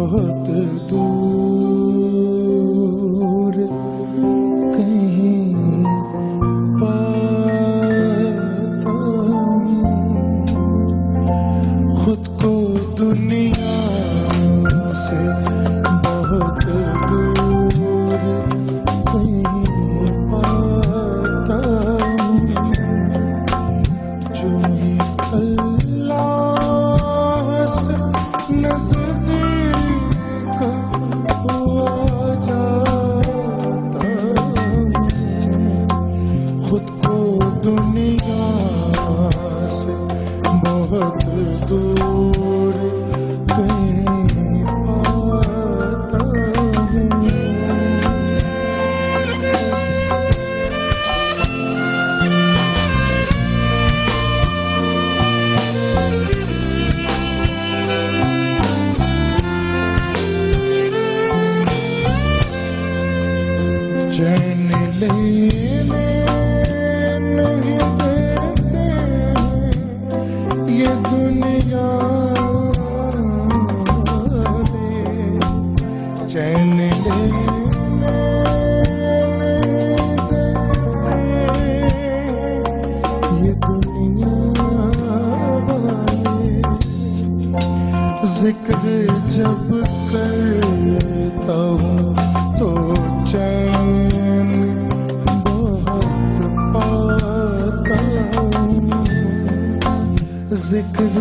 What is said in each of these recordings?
بہت دور کہیں پاتا ہوں خود کو دنیا سے بہت دور کہیں پاتا ہوں جو ہی اللہ سے نزدیک ہوا جاتا ہوں خود کو دنیا سے بہت دور کہیں پاتا ہوں چین لینے نہیں دیتے یہ دنیا والے چین لینے نہیں دیتے یہ دنیا والے ذکر جب کرتا ہوں تو چین بہت پاتا ہوں ذکر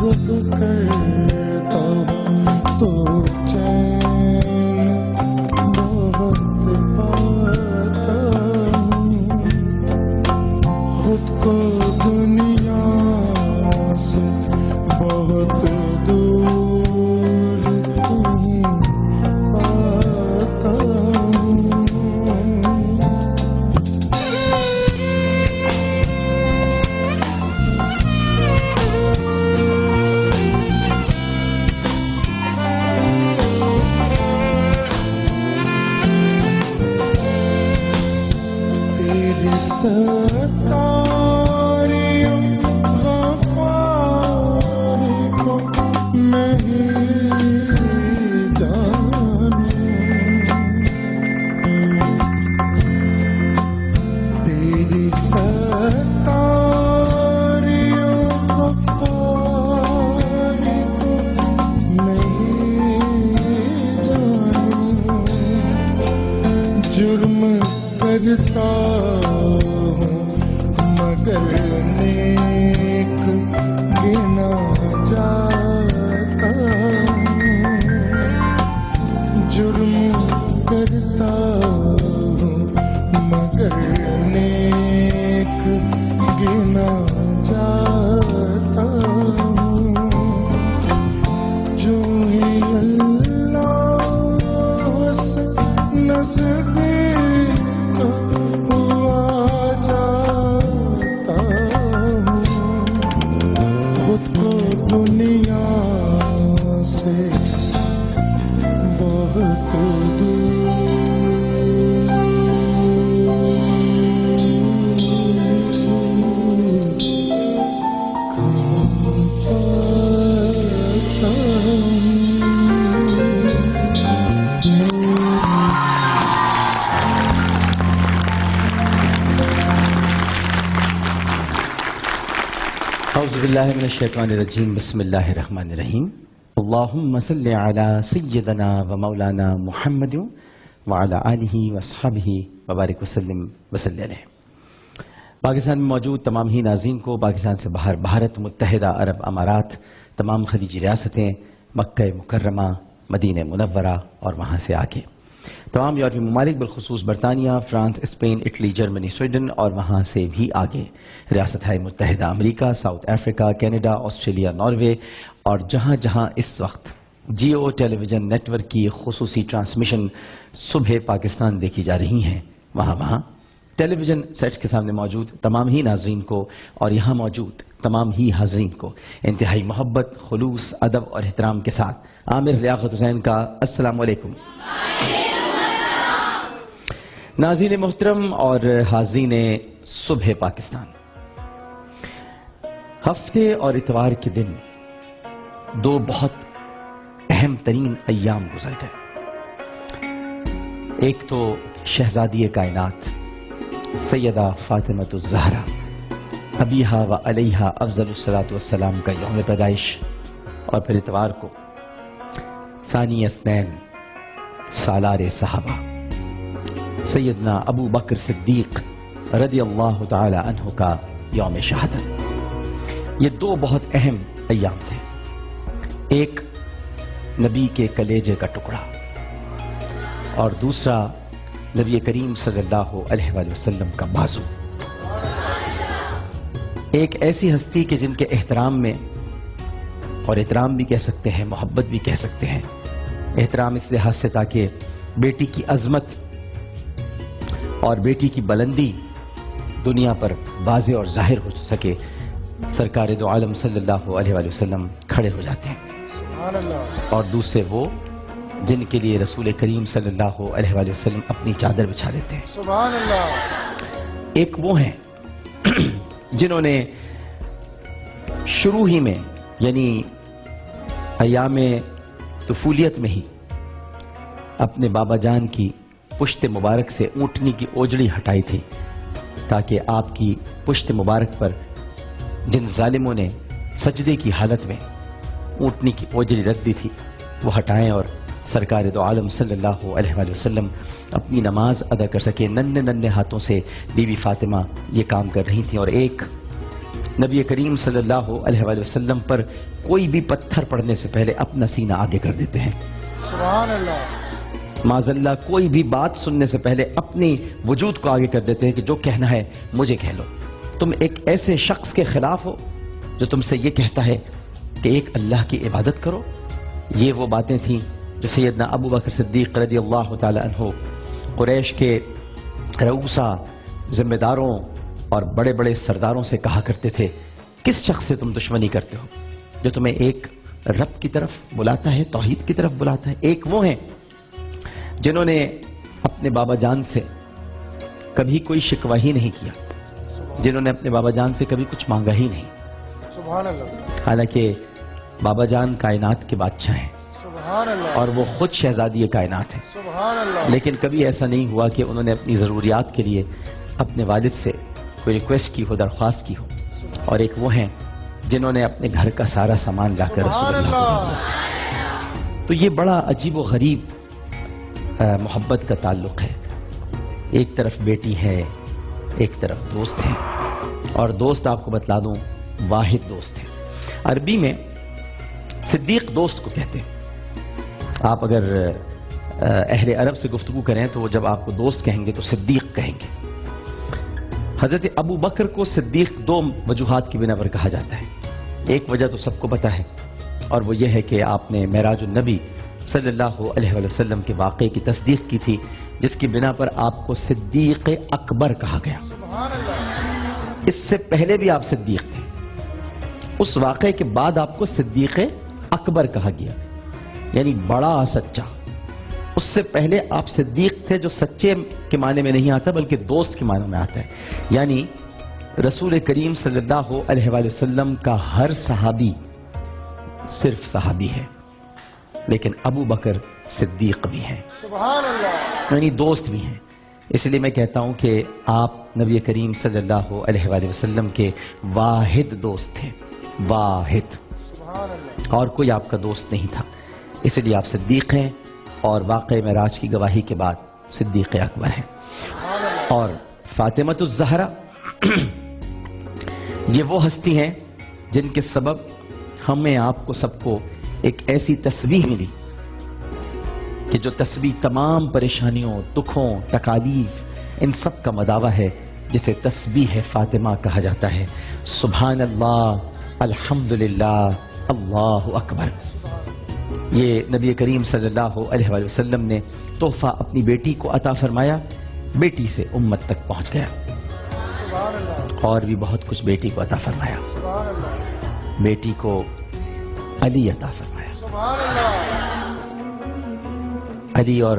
جب کرتا ہوں تو چین بہت پاتا ہوں خود کو دنیا سے بہت دور کہیں پاتا ہوں تیری ستاریوں غفار کو میں ہی جانوں تیری ستاریوں غفار کو میں ہی جانوں جرم کرتا ہوں مگر نیک گنا جاتا ہوں جرم کرتا ہوں مگر نیک گنا جاتا ہوں جو ہی اللہ سے نزدیک ہوا جاتا ہوں خود کو دنیا سے بہت اعوذ باللہ من الشیطان الرجیم بسم اللہ الرحمن الرحیم اللہم صلی علی سیدنا و مولانا محمد وعلی آلہ واصحابہ وبارک وسلم وصلی علیہ. پاکستان میں موجود تمام ہی ناظرین کو پاکستان سے باہر بھارت متحدہ عرب امارات تمام خلیجی ریاستیں مکہ مکرمہ مدینہ منورہ اور وہاں سے آگے تمام یورپی ممالک بالخصوص برطانیہ France Spain Italy Germany Sweden اور وہاں سے بھی آگے ریاست متحدہ امریکہ South Africa Canada Australia Norway اور جہاں جہاں اس وقت Geo television network کی خصوصی ٹرانسمیشن صبح پاکستان دیکھی جا رہی ہیں وہاں ٹیلی ویژن سیٹس کے سامنے موجود تمام ہی ناظرین کو اور یہاں موجود تمام ہی حاضرین کو انتہائی محبت خلوص ادب اور احترام کے ساتھ عامر لیاقت حسین کا السلام علیکم. ناظرین محترم اور حاضرین صبح پاکستان، ہفتے اور اتوار کے دن دو بہت اہم ترین ایام گزر گئے. ایک تو شہزادی کائنات سیدہ فاطمۃ الزہرا ابیہا و علیہا افضل الصلاۃ والسلام کا یوم پیدائش، اور پھر اتوار کو ثانی اثنین سالار صحابہ سیدنا ابو بکر صدیق رضی اللہ تعالی عنہ کا یوم شہادت. یہ دو بہت اہم ایام تھے. ایک نبی کے کلیجے کا ٹکڑا، اور دوسرا نبی کریم صلی اللہ علیہ وآلہ وسلم کا بازو. ایک ایسی ہستی کہ جن کے احترام میں، اور احترام بھی کہہ سکتے ہیں، محبت بھی کہہ سکتے ہیں، احترام اس لحاظ سے تاکہ بیٹی کی عظمت اور بیٹی کی بلندی دنیا پر واضح اور ظاہر ہو سکے، سرکار دو عالم صلی اللہ علیہ وآلہ وسلم کھڑے ہو جاتے ہیں. سبحان اللہ. اور دوسرے وہ جن کے لیے رسول کریم صلی اللہ علیہ وآلہ وسلم اپنی چادر بچھا دیتے ہیں. سبحان اللہ. ایک وہ ہیں جنہوں نے شروع ہی میں، یعنی ایام طفولیت میں ہی، اپنے بابا جان کی پشت مبارک سے اونٹنی کی اوجڑی ہٹائی تھی، تاکہ آپ کی پشت مبارک پر جن ظالموں نے سجدے کی حالت میں اونٹنی کی اوجڑی رکھ دی تھی وہ ہٹائیں، اور سرکار دو عالم صلی اللہ علیہ وآلہ وسلم اپنی نماز ادا کر سکے. ننھے ننھے ہاتھوں سے بی بی فاطمہ یہ کام کر رہی تھیں. اور ایک نبی کریم صلی اللہ علیہ وآلہ وسلم پر کوئی بھی پتھر پڑنے سے پہلے اپنا سینہ آگے کر دیتے ہیں. سبحان اللہ. معاذ اللہ کوئی بھی بات سننے سے پہلے اپنی وجود کو آگے کر دیتے ہیں کہ جو کہنا ہے مجھے کہہ لو. تم ایک ایسے شخص کے خلاف ہو جو تم سے یہ کہتا ہے کہ ایک اللہ کی عبادت کرو. یہ وہ باتیں تھیں جو سیدنا ابو بکر صدیق رضی اللہ تعالی عنہ قریش کے رؤوسا، ذمہ داروں اور بڑے بڑے سرداروں سے کہا کرتے تھے. کس شخص سے تم دشمنی کرتے ہو جو تمہیں ایک رب کی طرف بلاتا ہے، توحید کی طرف بلاتا ہے. ایک وہ ہیں جنہوں نے اپنے بابا جان سے کبھی کوئی شکوہ ہی نہیں کیا، جنہوں نے اپنے بابا جان سے کبھی کچھ مانگا ہی نہیں. سبحان اللہ. حالانکہ بابا جان کائنات کے بادشاہ ہیں سبحان اللہ. اور وہ خود شہزادی کائنات ہیں، سبحان اللہ. لیکن کبھی ایسا نہیں ہوا کہ انہوں نے اپنی ضروریات کے لیے اپنے والد سے کوئی ریکویسٹ کی ہو، درخواست کی ہو. اور ایک وہ ہیں جنہوں نے اپنے گھر کا سارا سامان لا کر رسول سبحان اللہ. اللہ. تو یہ بڑا عجیب و غریب محبت کا تعلق ہے. ایک طرف بیٹی ہے، ایک طرف دوست ہے. اور دوست آپ کو بتلا دوں واحد دوست ہے. عربی میں صدیق دوست کو کہتے ہیں. آپ اگر اہل عرب سے گفتگو کریں تو وہ جب آپ کو دوست کہیں گے تو صدیق کہیں گے. حضرت ابو بکر کو صدیق دو وجوہات کی بنا پر کہا جاتا ہے. ایک وجہ تو سب کو پتا ہے، اور وہ یہ ہے کہ آپ نے معراج النبی صلی اللہ علیہ وآلہ وسلم کے واقعے کی تصدیق کی تھی، جس کی بنا پر آپ کو صدیق اکبر کہا گیا. سبحان اللہ. اس سے پہلے بھی آپ صدیق تھے. اس واقعے کے بعد آپ کو صدیق اکبر کہا گیا، یعنی بڑا سچا. اس سے پہلے آپ صدیق تھے، جو سچے کے معنی میں نہیں آتا بلکہ دوست کے معنی میں آتا ہے. یعنی رسول کریم صلی اللہ علیہ وآلہ وسلم کا ہر صحابی صرف صحابی ہے، لیکن ابو بکر صدیق بھی ہیں، سبحان اللہ. یعنی دوست بھی ہیں. اس لیے میں کہتا ہوں کہ آپ نبی کریم صلی اللہ علیہ وآلہ وسلم کے واحد دوست تھے. واحد، سبحان اللہ. اور کوئی آپ کا دوست نہیں تھا. اس لیے آپ صدیق ہیں، اور واقع معراج کی گواہی کے بعد صدیق اکبر ہیں. سبحان اللہ. اور فاطمۃ الزہرا یہ وہ ہستی ہیں جن کے سبب ہمیں آپ کو سب کو ایک ایسی تسبیح ملی کہ جو تسبیح تمام پریشانیوں، دکھوں، تکالیف، ان سب کا مداوع ہے، جسے تسبیح فاطمہ کہا جاتا ہے. سبحان اللہ، الحمدللہ، اللہ اکبر. یہ نبی کریم صلی اللہ علیہ وآلہ وسلم نے تحفہ اپنی بیٹی کو عطا فرمایا، بیٹی سے امت تک پہنچ گیا. سبحان اللہ. اور بھی بہت کچھ بیٹی کو عطا فرمایا. سبحان اللہ. بیٹی کو علی عطا فرمایا. سبحان اللہ. علی اور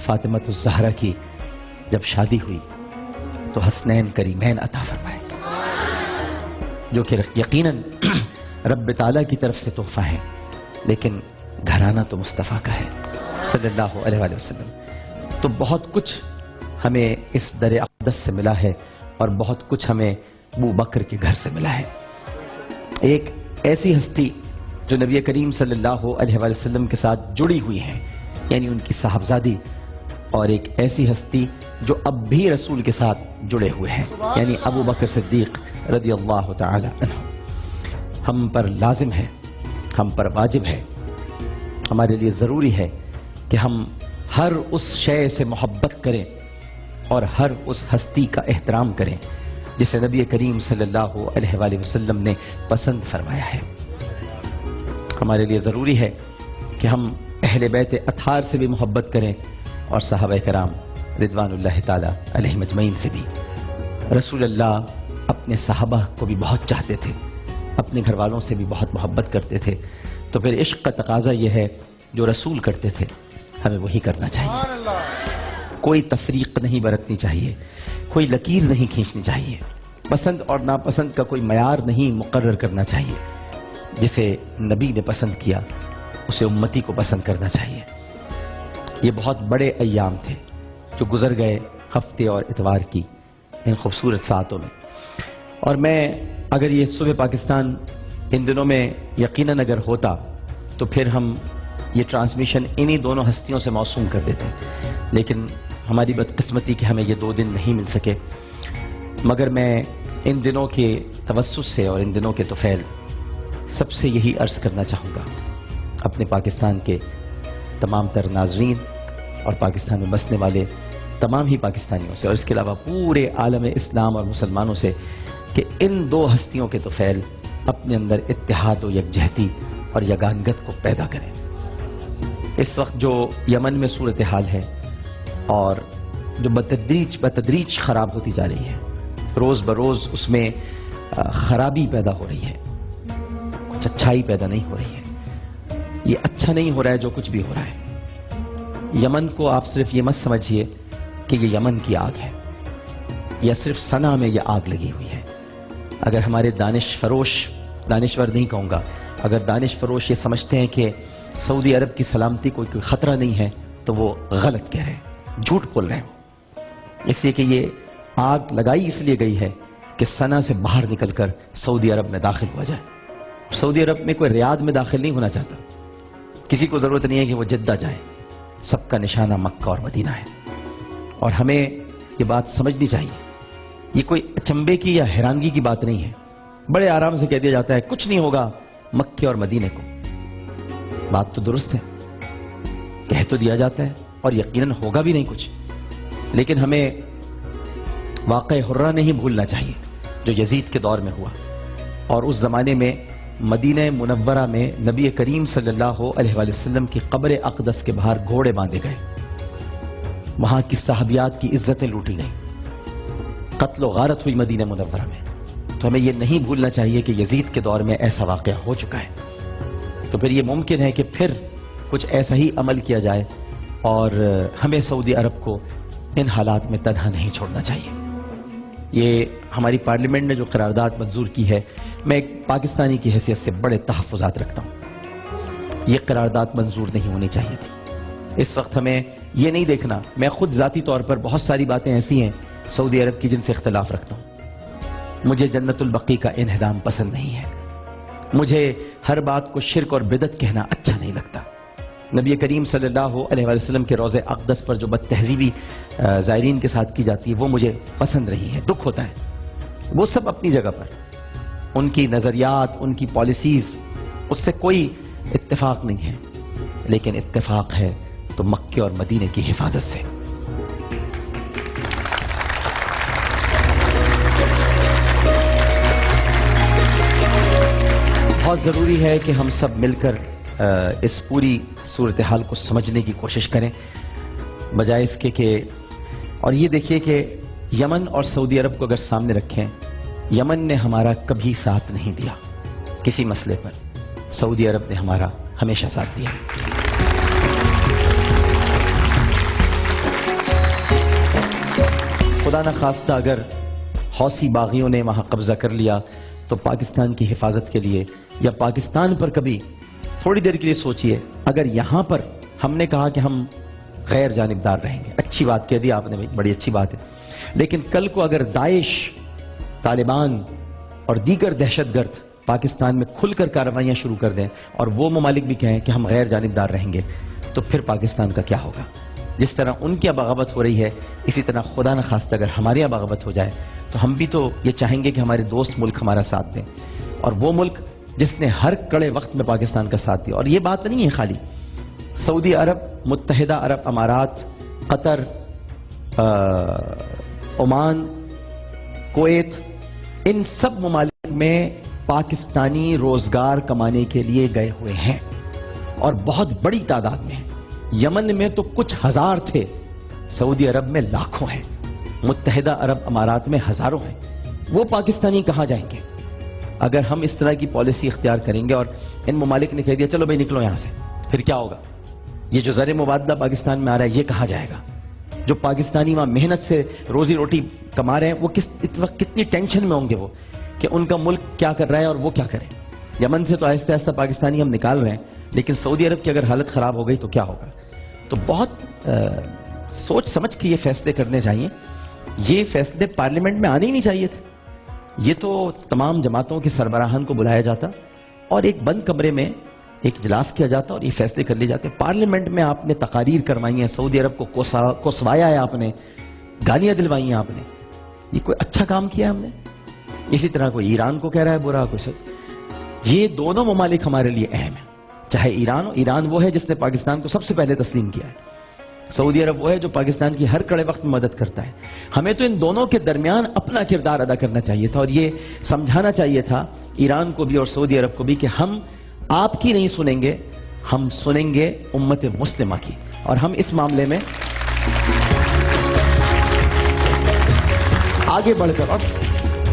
فاطمۃ الزہرا کی جب شادی ہوئی تو حسنین کریمین عطا فرمائے، جو کہ یقیناً رب تعالیٰ کی طرف سے تحفہ ہے، لیکن گھرانہ تو مصطفیٰ کا ہے صلی اللہ علیہ وآلہ وسلم. تو بہت کچھ ہمیں اس در اقدس سے ملا ہے اور بہت کچھ ہمیں ابو بکر کے گھر سے ملا ہے. ایک ایسی ہستی جو نبی کریم صلی اللہ علیہ وآلہ وسلم کے ساتھ جڑی ہوئی ہے، یعنی ان کی صاحبزادی، اور ایک ایسی ہستی جو اب بھی رسول کے ساتھ جڑے ہوئے ہیں، یعنی ابو بکر صدیق رضی اللہ تعالی عنہ. ہم پر لازم ہے، ہم پر واجب ہے، ہمارے لیے ضروری ہے کہ ہم ہر اس شے سے محبت کریں اور ہر اس ہستی کا احترام کریں جسے نبی کریم صلی اللہ علیہ وآلہ وسلم نے پسند فرمایا ہے. ہمارے لیے ضروری ہے کہ ہم اہل بیت اطہار سے بھی محبت کریں اور صحابہ کرام رضوان اللہ تعالی علیہم اجمعین سے بھی. رسول اللہ اپنے صحابہ کو بھی بہت چاہتے تھے، اپنے گھر والوں سے بھی بہت محبت کرتے تھے. تو پھر عشق کا تقاضا یہ ہے جو رسول کرتے تھے ہمیں وہی کرنا چاہیے. سبحان اللہ. کوئی تفریق نہیں برتنی چاہیے، کوئی لکیر نہیں کھینچنی چاہیے، پسند اور ناپسند کا کوئی معیار نہیں مقرر کرنا چاہیے. جسے نبی نے پسند کیا اسے امتی کو پسند کرنا چاہیے. یہ بہت بڑے ایام تھے جو گزر گئے ہفتے اور اتوار کی ان خوبصورت ساعتوں میں. اور میں اگر یہ صبح پاکستان ان دنوں میں یقیناً اگر ہوتا تو پھر ہم یہ ٹرانسمیشن انہی دونوں ہستیوں سے موسوم کر دیتے، لیکن ہماری بدقسمتی کہ ہمیں یہ 2 دن نہیں مل سکے. مگر میں ان دنوں کے توسط سے اور ان دنوں کے طفیل سب سے یہی عرض کرنا چاہوں گا اپنے پاکستان کے تمام تر ناظرین اور پاکستان میں بسنے والے تمام ہی پاکستانیوں سے، اور اس کے علاوہ پورے عالم اسلام اور مسلمانوں سے، کہ ان 2 ہستیوں کے طفیل اپنے اندر اتحاد و یکجہتی اور یگانگت کو پیدا کریں. اس وقت جو یمن میں صورتحال ہے اور جو بتدریج خراب ہوتی جا رہی ہے، روز بروز اس میں خرابی پیدا ہو رہی ہے، کچھ اچھائی پیدا نہیں ہو رہی ہے. یہ اچھا نہیں ہو رہا ہے جو کچھ بھی ہو رہا ہے. یمن کو آپ صرف یہ مت سمجھیے کہ یہ یمن کی آگ ہے یا صرف صنعا میں یہ آگ لگی ہوئی ہے. اگر ہمارے دانشور نہیں کہوں گا، اگر دانش فروش یہ سمجھتے ہیں کہ سعودی عرب کی سلامتی کو کوئی خطرہ نہیں ہے تو وہ غلط کہہ رہے ہیں، جھوٹ بول رہے ہیں. اس لیے کہ یہ آگ لگائی اس لیے گئی ہے کہ صنعا سے باہر نکل کر سعودی عرب میں داخل ہوا جائے. سعودی عرب میں کوئی ریاض میں داخل نہیں ہونا چاہتا، کسی کو ضرورت نہیں ہے کہ وہ جدہ جائے. سب کا نشانہ مکہ اور مدینہ ہے. اور ہمیں یہ بات سمجھنی چاہیے، یہ کوئی اچنبے کی یا حیرانگی کی بات نہیں ہے. بڑے آرام سے کہہ دیا جاتا ہے کچھ نہیں ہوگا مکے اور مدینے کو. بات تو درست ہے، کہہ تو دیا جاتا ہے اور یقیناً ہوگا بھی نہیں کچھ، لیکن ہمیں واقع حرہ نہیں بھولنا چاہیے جو یزید کے دور میں ہوا. اور اس زمانے میں مدینہ منورہ میں نبی کریم صلی اللہ علیہ وآلہ وسلم کی قبر اقدس کے باہر گھوڑے باندھے گئے، وہاں کی صحابیات کی عزتیں لوٹی گئیں، قتل و غارت ہوئی مدینہ منورہ میں. تو ہمیں یہ نہیں بھولنا چاہیے کہ یزید کے دور میں ایسا واقعہ ہو چکا ہے. تو پھر یہ ممکن ہے کہ پھر کچھ ایسا ہی عمل کیا جائے، اور ہمیں سعودی عرب کو ان حالات میں تنہا نہیں چھوڑنا چاہیے. یہ ہماری پارلیمنٹ نے جو قرارداد منظور کی ہے، میں ایک پاکستانی کی حیثیت سے بڑے تحفظات رکھتا ہوں. یہ قرارداد منظور نہیں ہونی چاہیے تھی. اس وقت ہمیں یہ نہیں دیکھنا، میں خود ذاتی طور پر بہت ساری باتیں ایسی ہیں سعودی عرب کی جن سے اختلاف رکھتا ہوں. مجھے جنت البقیع کا انہدام پسند نہیں ہے، مجھے ہر بات کو شرک اور بدعت کہنا اچھا نہیں لگتا. نبی کریم صلی اللہ علیہ وآلہ وسلم کے روضہ اقدس پر جو بد تہذیبی زائرین کے ساتھ کی جاتی ہے وہ مجھے پسند رہی ہے، دکھ ہوتا ہے. وہ سب اپنی جگہ پر، ان کی نظریات، ان کی پالیسیز، اس سے کوئی اتفاق نہیں ہے، لیکن اتفاق ہے تو مکے اور مدینے کی حفاظت سے. بہت ضروری ہے کہ ہم سب مل کر اس پوری صورتحال کو سمجھنے کی کوشش کریں، بجائے اس کے کہ اور یہ دیکھیے کہ یمن اور سعودی عرب کو اگر سامنے رکھیں، یمن نے ہمارا کبھی ساتھ نہیں دیا کسی مسئلے پر، سعودی عرب نے ہمارا ہمیشہ ساتھ دیا. خدا نخواستہ اگر حوثی باغیوں نے وہاں قبضہ کر لیا تو پاکستان کی حفاظت کے لیے یا پاکستان پر کبھی تھوڑی دیر کے لیے سوچئے، اگر یہاں پر ہم نے کہا کہ ہم غیر جانبدار رہیں گے، اچھی بات کہہ دی آپ نے، بڑی اچھی بات ہے، لیکن کل کو اگر داعش، طالبان اور دیگر دہشت گرد پاکستان میں کھل کر کارروائیاں شروع کر دیں اور وہ ممالک بھی کہیں کہ ہم غیر جانبدار رہیں گے، تو پھر پاکستان کا کیا ہوگا؟ جس طرح ان کی بغاوت ہو رہی ہے، اسی طرح خدا نخواستہ اگر ہمارے یہاں بغاوت ہو جائے تو ہم بھی تو یہ چاہیں گے کہ ہمارے دوست ملک ہمارا ساتھ دیں، اور وہ ملک جس نے ہر کڑے وقت میں پاکستان کا ساتھ دیا. اور یہ بات نہیں ہے خالی سعودی عرب، متحدہ عرب امارات، قطر، عمان، کویت، ان سب ممالک میں پاکستانی روزگار کمانے کے لیے گئے ہوئے ہیں اور بہت بڑی تعداد میں ہیں. یمن میں تو کچھ ہزار تھے، سعودی عرب میں لاکھوں ہیں، متحدہ عرب امارات میں ہزاروں ہیں. وہ پاکستانی کہاں جائیں گے اگر ہم اس طرح کی پالیسی اختیار کریں گے اور ان ممالک نے کہہ دیا چلو بھائی نکلو یہاں سے؟ پھر کیا ہوگا؟ یہ جو زر مبادلہ پاکستان میں آ رہا ہے یہ کہاں جائے گا؟ جو پاکستانی وہاں محنت سے روزی روٹی کما رہے ہیں وہ اس وقت کتنی ٹینشن میں ہوں گے وہ کہ ان کا ملک کیا کر رہا ہے اور وہ کیا کریں. یمن سے تو آہستہ آہستہ پاکستانی ہم نکال رہے ہیں، لیکن سعودی عرب کی اگر حالت خراب ہو گئی تو کیا ہوگا؟ تو بہت سوچ سمجھ کے یہ فیصلے کرنے چاہیے. یہ فیصلے پارلیمنٹ میں آنے ہی نہیں چاہیے تھے. یہ تو تمام جماعتوں کے سربراہان کو بلایا جاتا اور ایک بند کمرے میں ایک اجلاس کیا جاتا اور یہ فیصلے کر لیے جاتے. پارلیمنٹ میں آپ نے تقاریر کروائی ہیں، سعودی عرب کو کوسوایا ہے آپ نے، گالیاں دلوائی ہیں آپ نے. یہ کوئی اچھا کام کیا ہم نے؟ اسی طرح کوئی ایران کو کہہ رہا ہے برا کوئی سب. یہ دونوں ممالک ہمارے لیے اہم ہیں، چاہے ایران ہو. ایران وہ ہے جس نے پاکستان کو سب سے پہلے تسلیم کیا ہے. سعودی عرب وہ ہے جو پاکستان کی ہر کڑے وقت میں مدد کرتا ہے. ہمیں تو ان دونوں کے درمیان اپنا کردار ادا کرنا چاہیے تھا اور یہ سمجھانا چاہیے تھا ایران کو بھی اور سعودی عرب کو بھی کہ ہم آپ کی نہیں سنیں گے، ہم سنیں گے امت مسلمہ کی. اور ہم اس معاملے میں آگے بڑھ کر، اور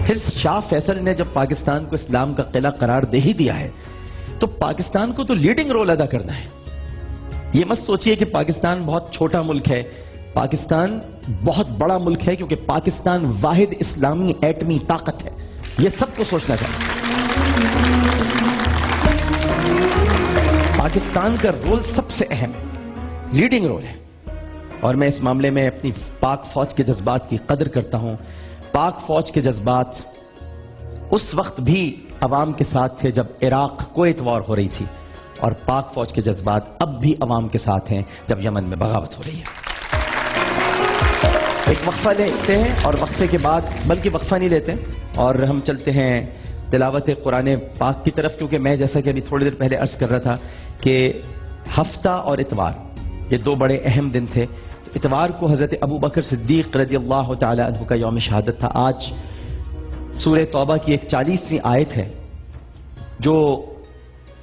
پھر شاہ فیصل نے جب پاکستان کو اسلام کا قلعہ قرار دے ہی دیا ہے تو پاکستان کو تو لیڈنگ رول ادا کرنا ہے. یہ مت سوچئے کہ پاکستان بہت چھوٹا ملک ہے. پاکستان بہت بڑا ملک ہے کیونکہ پاکستان واحد اسلامی ایٹمی طاقت ہے. یہ سب کو سوچنا چاہیے. پاکستان کا رول سب سے اہم ہے، لیڈنگ رول ہے. اور میں اس معاملے میں اپنی پاک فوج کے جذبات کی قدر کرتا ہوں. پاک فوج کے جذبات اس وقت بھی عوام کے ساتھ تھے جب عراق کویت وار ہو رہی تھی، اور پاک فوج کے جذبات اب بھی عوام کے ساتھ ہیں جب یمن میں بغاوت ہو رہی ہے. ایک وقفہ لیتے ہیں اور وقفے کے بعد، بلکہ وقفہ نہیں لیتے اور ہم چلتے ہیں تلاوت قرآن پاک کی طرف، کیونکہ میں جیسا کہ ابھی تھوڑی دیر پہلے عرض کر رہا تھا کہ ہفتہ اور اتوار یہ دو بڑے اہم دن تھے. اتوار کو حضرت ابو بکر صدیق رضی اللہ تعالی عنہ کا یوم شہادت تھا. آج سورہ توبہ کی ایک 40ویں آیت ہے جو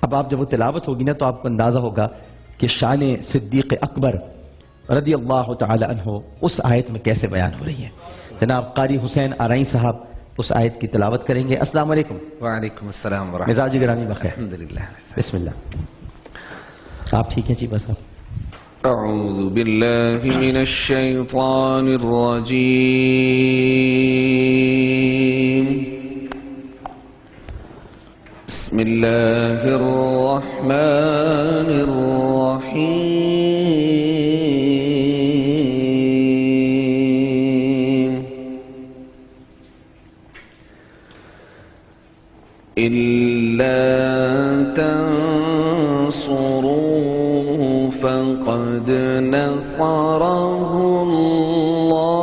اب آپ جب وہ تلاوت ہوگی نا تو آپ کو اندازہ ہوگا کہ شان صدیق اکبر رضی اللہ تعالی عنہ اس آیت میں کیسے بیان ہو رہی ہے. جناب قاری حسین آرائی صاحب اس آیت کی تلاوت کریں گے. السلام علیکم. وعلیکم السلام ورحمۃ اللہ. مزاج گرامی بخیر. الحمدللہ. بسم اللہ. آپ ٹھیک ہیں جی؟ بس آپ. اعوذ باللہ من الشیطان الرجیم. بسم اللہ الرحمن الرحیم. إِلَّا تَنصُرُوهُ فَقَدْ نَصَرَهُ اللَّهُ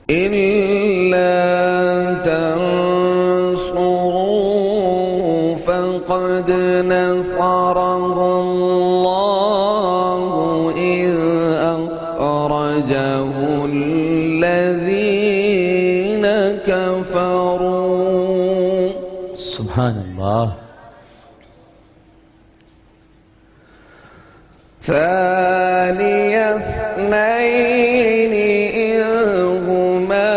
إِلَّا تَنصُرُوهُ فَقَدْ نَصَرَهُ اللَّهُ إِذْ أَخْرَجَهُ الَّذِينَ كَفَرُوا. سبحان اللہ. ثاني اثنين إذ هما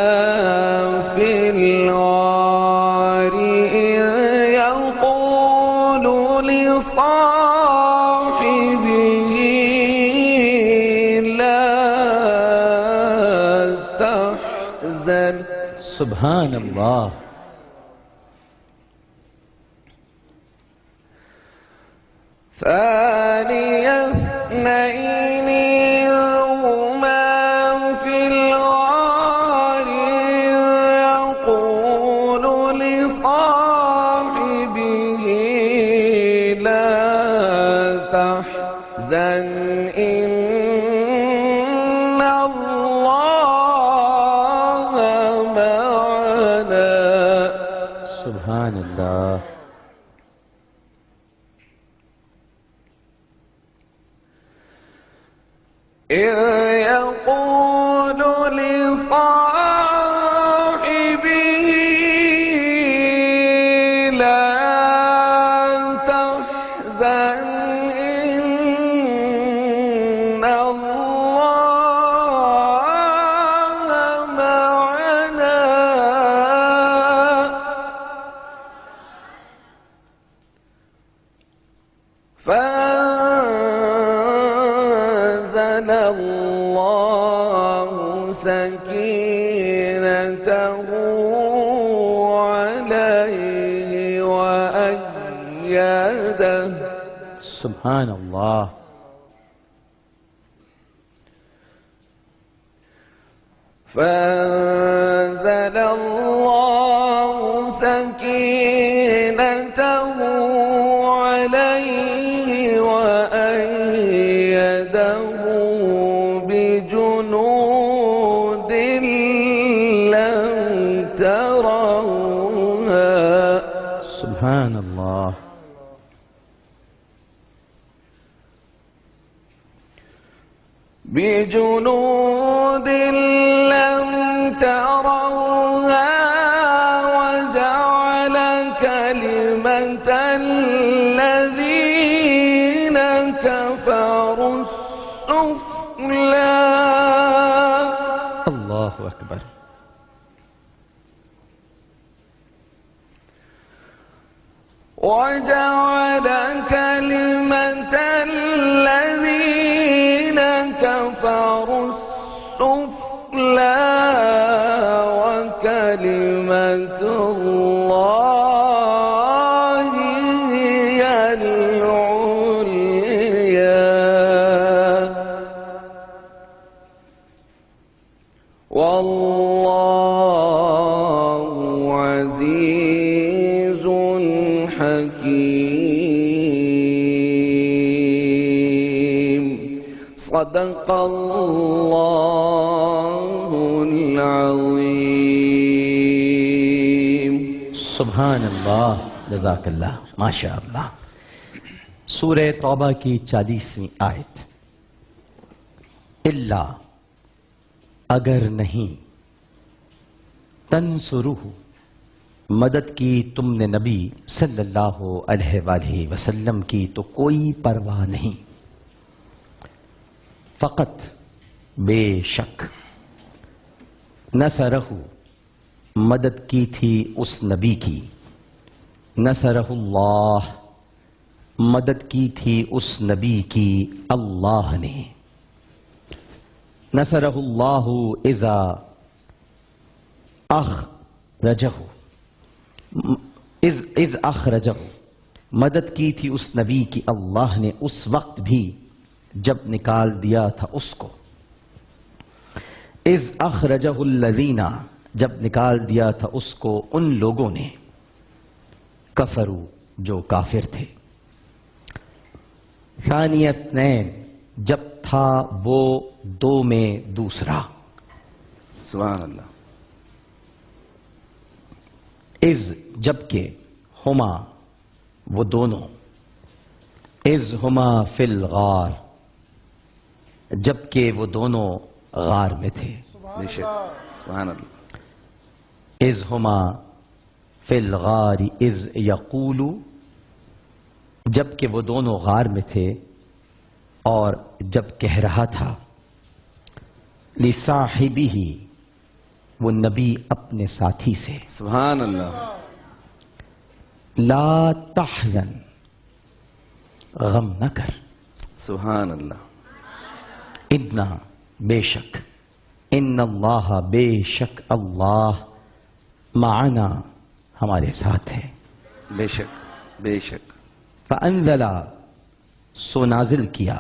في الغار إذ يقول لصاحبه لا سبحان اللہ. ثاني اثنين هما في الغار يقول لصاحبه لا تحزن إن الله معنا. سبحان اللہ. إذ يقول لصاحبه لا تحزن إن الله معنا. فأنزل الله سكينته عليه وأيده. سبحان اللہ. فأنزل الله سكينته عليه وأيده بجنود لم تروها. سبحان اللہ. بجنود لم تروها وجعل كلمة الذين كفروا السفلى. اللہ اکبر. وجعل كلمة الذين كفروا السفلى وكلمة الله هي العليا والله عزيز حكيم. صدق الله العظيم. سبحان اللہ. جزاک اللہ. ماشاء اللہ. سورہ توبہ کی 40ویں آیت. اللہ اگر نہیں تنصروہ مدد کی تم نے نبی صلی اللہ علیہ وآلہ وسلم کی تو کوئی پرواہ نہیں. فقط بے شک نصرہ مدد کی تھی اس نبی کی. نصرہ اللہ مدد کی تھی اس نبی کی اللہ نے. نصرہ اللہ اذا اخرجہ اذ اخرجہ مدد کی تھی اس نبی کی اللہ نے اس وقت بھی جب نکال دیا تھا اس کو. اذ اخرجہ الذین جب نکال دیا تھا اس کو ان لوگوں نے کفرو جو کافر تھے. ثانی اثنین جب تھا وہ دو میں دوسرا. سبحان اللہ. اذ جبکہ ہما وہ دونوں اذ ہما فی الغار جبکہ وہ دونوں غار میں تھے. سبحان اللہ. اذ ہما فی الغار اذ یقول جبکہ وہ دونوں غار میں تھے اور جب کہہ رہا تھا لصاحبہ وہ نبی اپنے ساتھی سے. سبحان اللہ. لا تحزن غم نہ کر. سبحان اللہ. ادنا بے شک ان اللہ بے شک اللہ معنا ہمارے ساتھ ہے. بے شک بے شک. فانزل سو نازل کیا.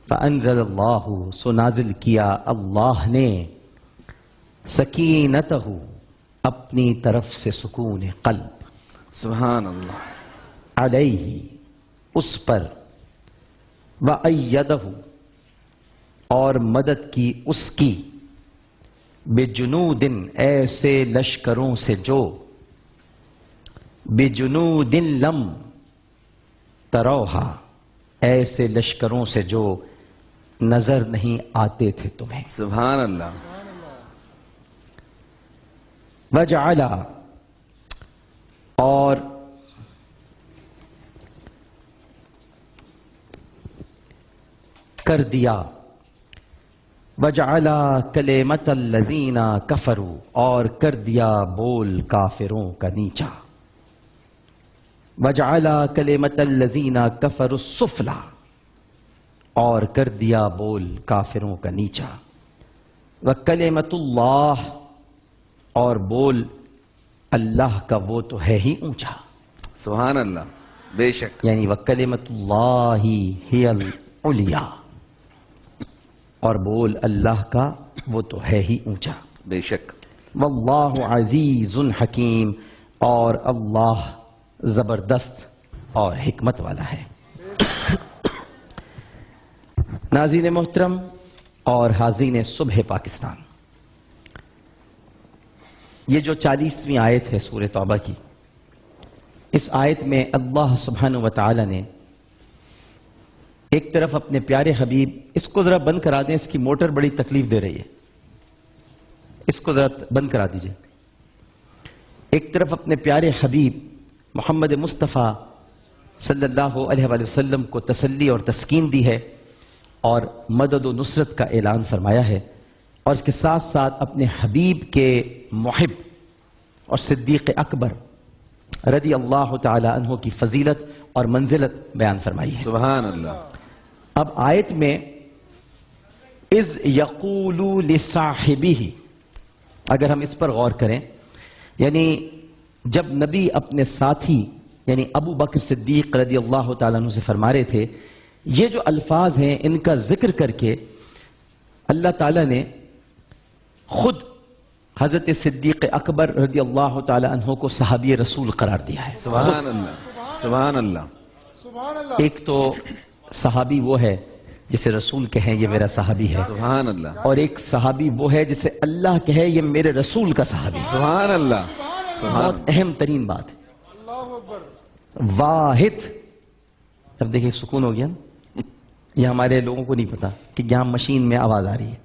فانزل اللہ سو نازل کیا اللہ نے سکینتہ اپنی طرف سے سکون قلب. سبحان اللہ. علیہ اس پر. وَأَيَّدَهُ اور مدد کی اس کی. بِجُنُودٍ ایسے لشکروں سے جو. بِجُنُودٍ لَمْ تَرَوْهَا ایسے لشکروں سے جو نظر نہیں آتے تھے تمہیں. سبحان اللہ. وَجَعَلَ اور کر دیا. وَجَعَلَ كَلِمَةَ الَّذِينَ كَفَرُوا اور کر دیا بول کافروں کا نیچا. وَجَعَلَ كَلِمَةَ الَّذِينَ كَفَرُوا السُّفْلَى اور کر دیا بول کافروں کا نیچا. وَكَلِمَةُ اللَّهِ اور بول اللہ کا وہ تو ہے ہی اونچا. سبحان اللہ. بے شک. یعنی وَكَلِمَةُ اللَّهِ هِيَ الْعُلْيَا اور بول اللہ کا وہ تو ہے ہی اونچا. بے شک. واللہ عزیز حکیم اور اللہ زبردست اور حکمت والا ہے. ناظرین محترم اور حاضرین صبح پاکستان، یہ جو 40ویں آیت ہے سورہ توبہ کی، اس آیت میں اللہ سبحانہ و تعالی نے ایک طرف اپنے پیارے حبیب، اس کو ذرا بند کرا دیں، اس کی موٹر بڑی تکلیف دے رہی ہے، اس کو ذرا بند کرا دیجئے. ایک طرف اپنے پیارے حبیب محمد مصطفیٰ صلی اللہ علیہ وآلہ وسلم کو تسلی اور تسکین دی ہے اور مدد و نصرت کا اعلان فرمایا ہے، اور اس کے ساتھ ساتھ اپنے حبیب کے محب اور صدیق اکبر رضی اللہ تعالی عنہ کی فضیلت اور منزلت بیان فرمائی ہے. سبحان اللہ. اب آیت میں اذ یقول لصاحبہ، اگر ہم اس پر غور کریں، یعنی جب نبی اپنے ساتھی یعنی ابو بکر صدیق رضی اللہ تعالیٰ عنہ سے فرما رہے تھے، یہ جو الفاظ ہیں ان کا ذکر کر کے اللہ تعالیٰ نے خود حضرت صدیق اکبر رضی اللہ تعالیٰ عنہ کو صحابی رسول قرار دیا ہے. سبحان اللہ. سبحان اللہ. سبحان اللہ. ایک تو صحابی وہ ہے جسے رسول کہیں یہ میرا صحابی ہے، سبحان اللہ. اور ایک صحابی وہ ہے جسے اللہ کہے یہ میرے رسول کا صحابی ہے. سبحان اللہ. بہت اہم ترین بات ہے. اللہ اکبر. واحد. اب دیکھیں سکون ہو گیا نا، یہ ہمارے لوگوں کو نہیں پتا کہ یہاں مشین میں آواز آ رہی ہے.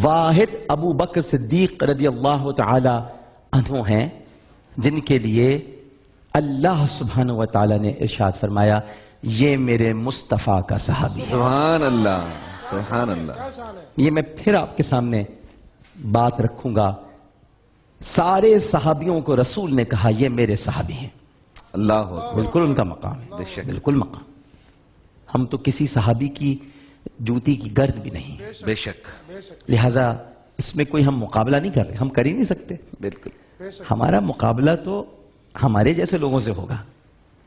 واحد ابو بکر صدیق رضی اللہ تعالی عنہ ہیں جن کے لیے اللہ سبحانہ و تعالی نے ارشاد فرمایا یہ میرے مصطفیٰ کا صحابی ہے. سبحان اللہ. سبحان اللہ. کیا شان ہے. یہ میں پھر آپ کے سامنے بات رکھوں گا. سارے صحابیوں کو رسول نے کہا یہ میرے صحابی ہیں. اللہ اکبر. بالکل ان کا مقام ہے، بے شک. بالکل مقام. ہم تو کسی صحابی کی جوتی کی گرد بھی نہیں، بے شک. بے شک. لہذا اس میں کوئی ہم مقابلہ نہیں کر رہے، ہم کر ہی نہیں سکتے. بالکل. بے شک. ہمارا مقابلہ تو ہمارے جیسے لوگوں سے ہوگا،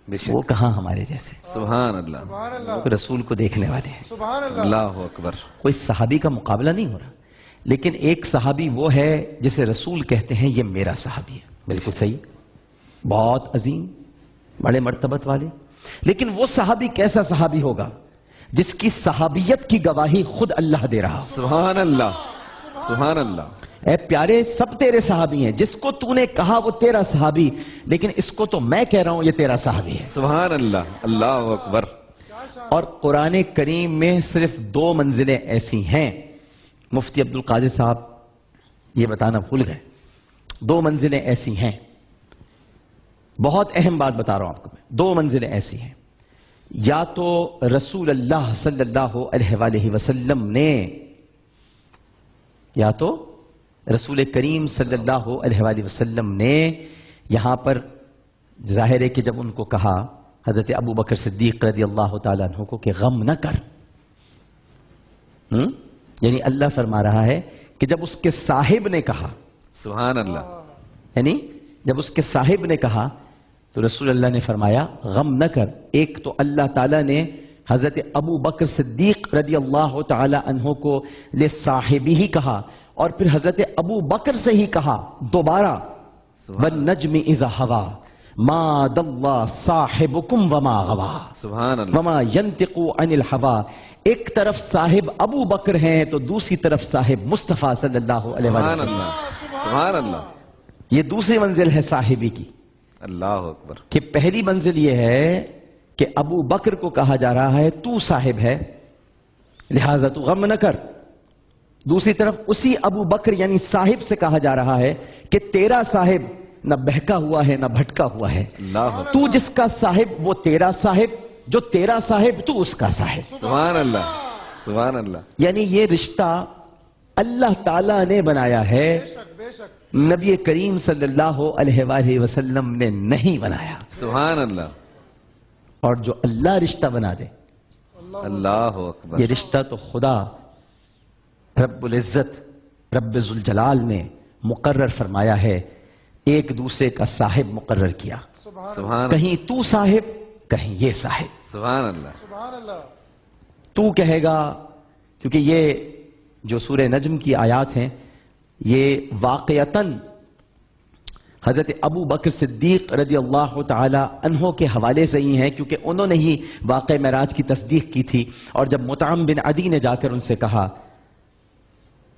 بے وہ شک. کہاں ہمارے جیسے، سبحان اللہ. سبحان اللہ. وہ رسول کو دیکھنے والے ہیں. سبحان اللہ. اللہ اکبر. کوئی صحابی کا مقابلہ نہیں ہو رہا، لیکن ایک صحابی وہ ہے جسے رسول کہتے ہیں یہ میرا صحابی ہے. بالکل صحیح، بہت عظیم، بڑے مرتبت والے. لیکن وہ صحابی کیسا صحابی ہوگا جس کی صحابیت کی گواہی خود اللہ دے رہا. سبحان اللہ. سبحان اللہ. اے پیارے سب تیرے صحابی ہیں، جس کو تو نے کہا وہ تیرا صحابی، لیکن اس کو تو میں کہہ رہا ہوں یہ تیرا صحابی ہے. سبحان اللہ. اللہ اکبر. اور قرآن کریم میں صرف 2 منزلیں ایسی ہیں، مفتی عبد القادر صاحب یہ بتانا بھول گئے. 2 منزلیں ایسی ہیں، بہت اہم بات بتا رہا ہوں آپ کو. 2 منزلیں ایسی ہیں، یا تو رسول اللہ صلی اللہ علیہ وآلہ وسلم نے، یا تو رسول کریم صلی اللہ علیہ وآلہ وسلم نے یہاں پر ظاہر ہے کہ جب ان کو کہا حضرت ابو بکر صدیق رضی اللہ تعالیٰ عنہ کو کہ غم نہ کر، یعنی اللہ فرما رہا ہے کہ جب اس کے صاحب نے کہا، سبحان اللہ. یعنی جب اس کے صاحب نے کہا تو رسول اللہ نے فرمایا غم نہ کر. ایک تو اللہ تعالیٰ نے حضرت ابو بکر صدیق رضی اللہ تعالی عنہ کو لے صاحبی ہی کہا، اور پھر حضرت ابو بکر سے ہی کہا دوبارہ، وَالنَّجْمِ إِذَا هَوَىٰ مَا ضَلَّ صَاحِبُكُمْ وَمَا غَوَىٰ سبحان اللہ. وَمَا يَنطِقُ عَنِ الْهَوَىٰ. ایک طرف صاحب ابو بکر ہیں تو دوسری طرف صاحب مصطفیٰ صلی اللہ علیہ سبحان وسلم. اللہ. سبحان اللہ. یہ دوسری منزل ہے صاحبی کی. اللہ اکبر. کہ پہلی منزل یہ ہے کہ ابو بکر کو کہا جا رہا ہے تو صاحب ہے لہذا تو غم نہ کر. دوسری طرف اسی ابو بکر یعنی صاحب سے کہا جا رہا ہے کہ تیرا صاحب نہ بہکا ہوا ہے نہ بھٹکا ہوا ہے. اللہ اکبر. تو جس کا صاحب وہ تیرا صاحب، جو تیرا صاحب تو اس کا صاحب. سبحان اللہ. سبحان اللہ. یعنی یہ رشتہ اللہ تعالیٰ نے بنایا ہے، بے شک بے شک. نبی کریم صلی اللہ علیہ وآلہ وسلم نے نہیں بنایا. سبحان اللہ. اور جو اللہ رشتہ بنا دے، اللہ اکبر. یہ رشتہ تو خدا رب العزت رب ذوالجلال نے مقرر فرمایا ہے، ایک دوسرے کا صاحب مقرر کیا. سبحان. کہیں تو صاحب کہیں یہ صاحب. سبحان اللہ. سبحان اللہ. تو کہے گا، کیونکہ یہ جو سورہ نجم کی آیات ہیں یہ واقعتاً حضرت ابو بکر صدیق رضی اللہ تعالی عنہ کے حوالے سے ہی ہیں، کیونکہ انہوں نے ہی واقع معراج کی تصدیق کی تھی. اور جب مطعم بن عدی نے جا کر ان سے کہا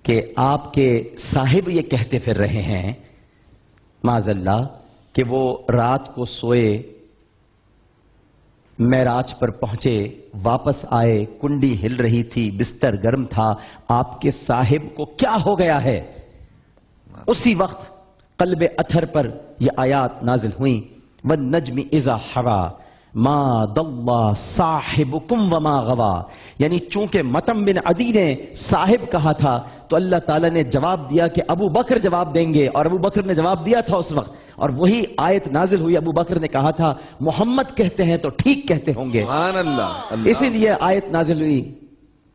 کہ آپ کے صاحب یہ کہتے پھر رہے ہیں معاذ اللہ کہ وہ رات کو سوئے، معراج پر پہنچے، واپس آئے، کنڈی ہل رہی تھی، بستر گرم تھا، آپ کے صاحب کو کیا ہو گیا ہے؟ اسی وقت قلب اطہر پر یہ آیات نازل ہوئیں، وَالنَّجْمِ إِذَا هَوَىٰ مَا ضَلَّ صَاحِبُكُمْ وَمَا غَوَىٰ. یعنی چونکہ مطعم بن عدی نے صاحب کہا تھا تو اللہ تعالیٰ نے جواب دیا کہ ابو بکر جواب دیں گے، اور ابو بکر نے جواب دیا تھا اس وقت، اور وہی آیت نازل ہوئی. ابو بکر نے کہا تھا محمد کہتے ہیں تو ٹھیک کہتے ہوں گے، سبحان اللہ. اللہ. اسی لیے آیت نازل ہوئی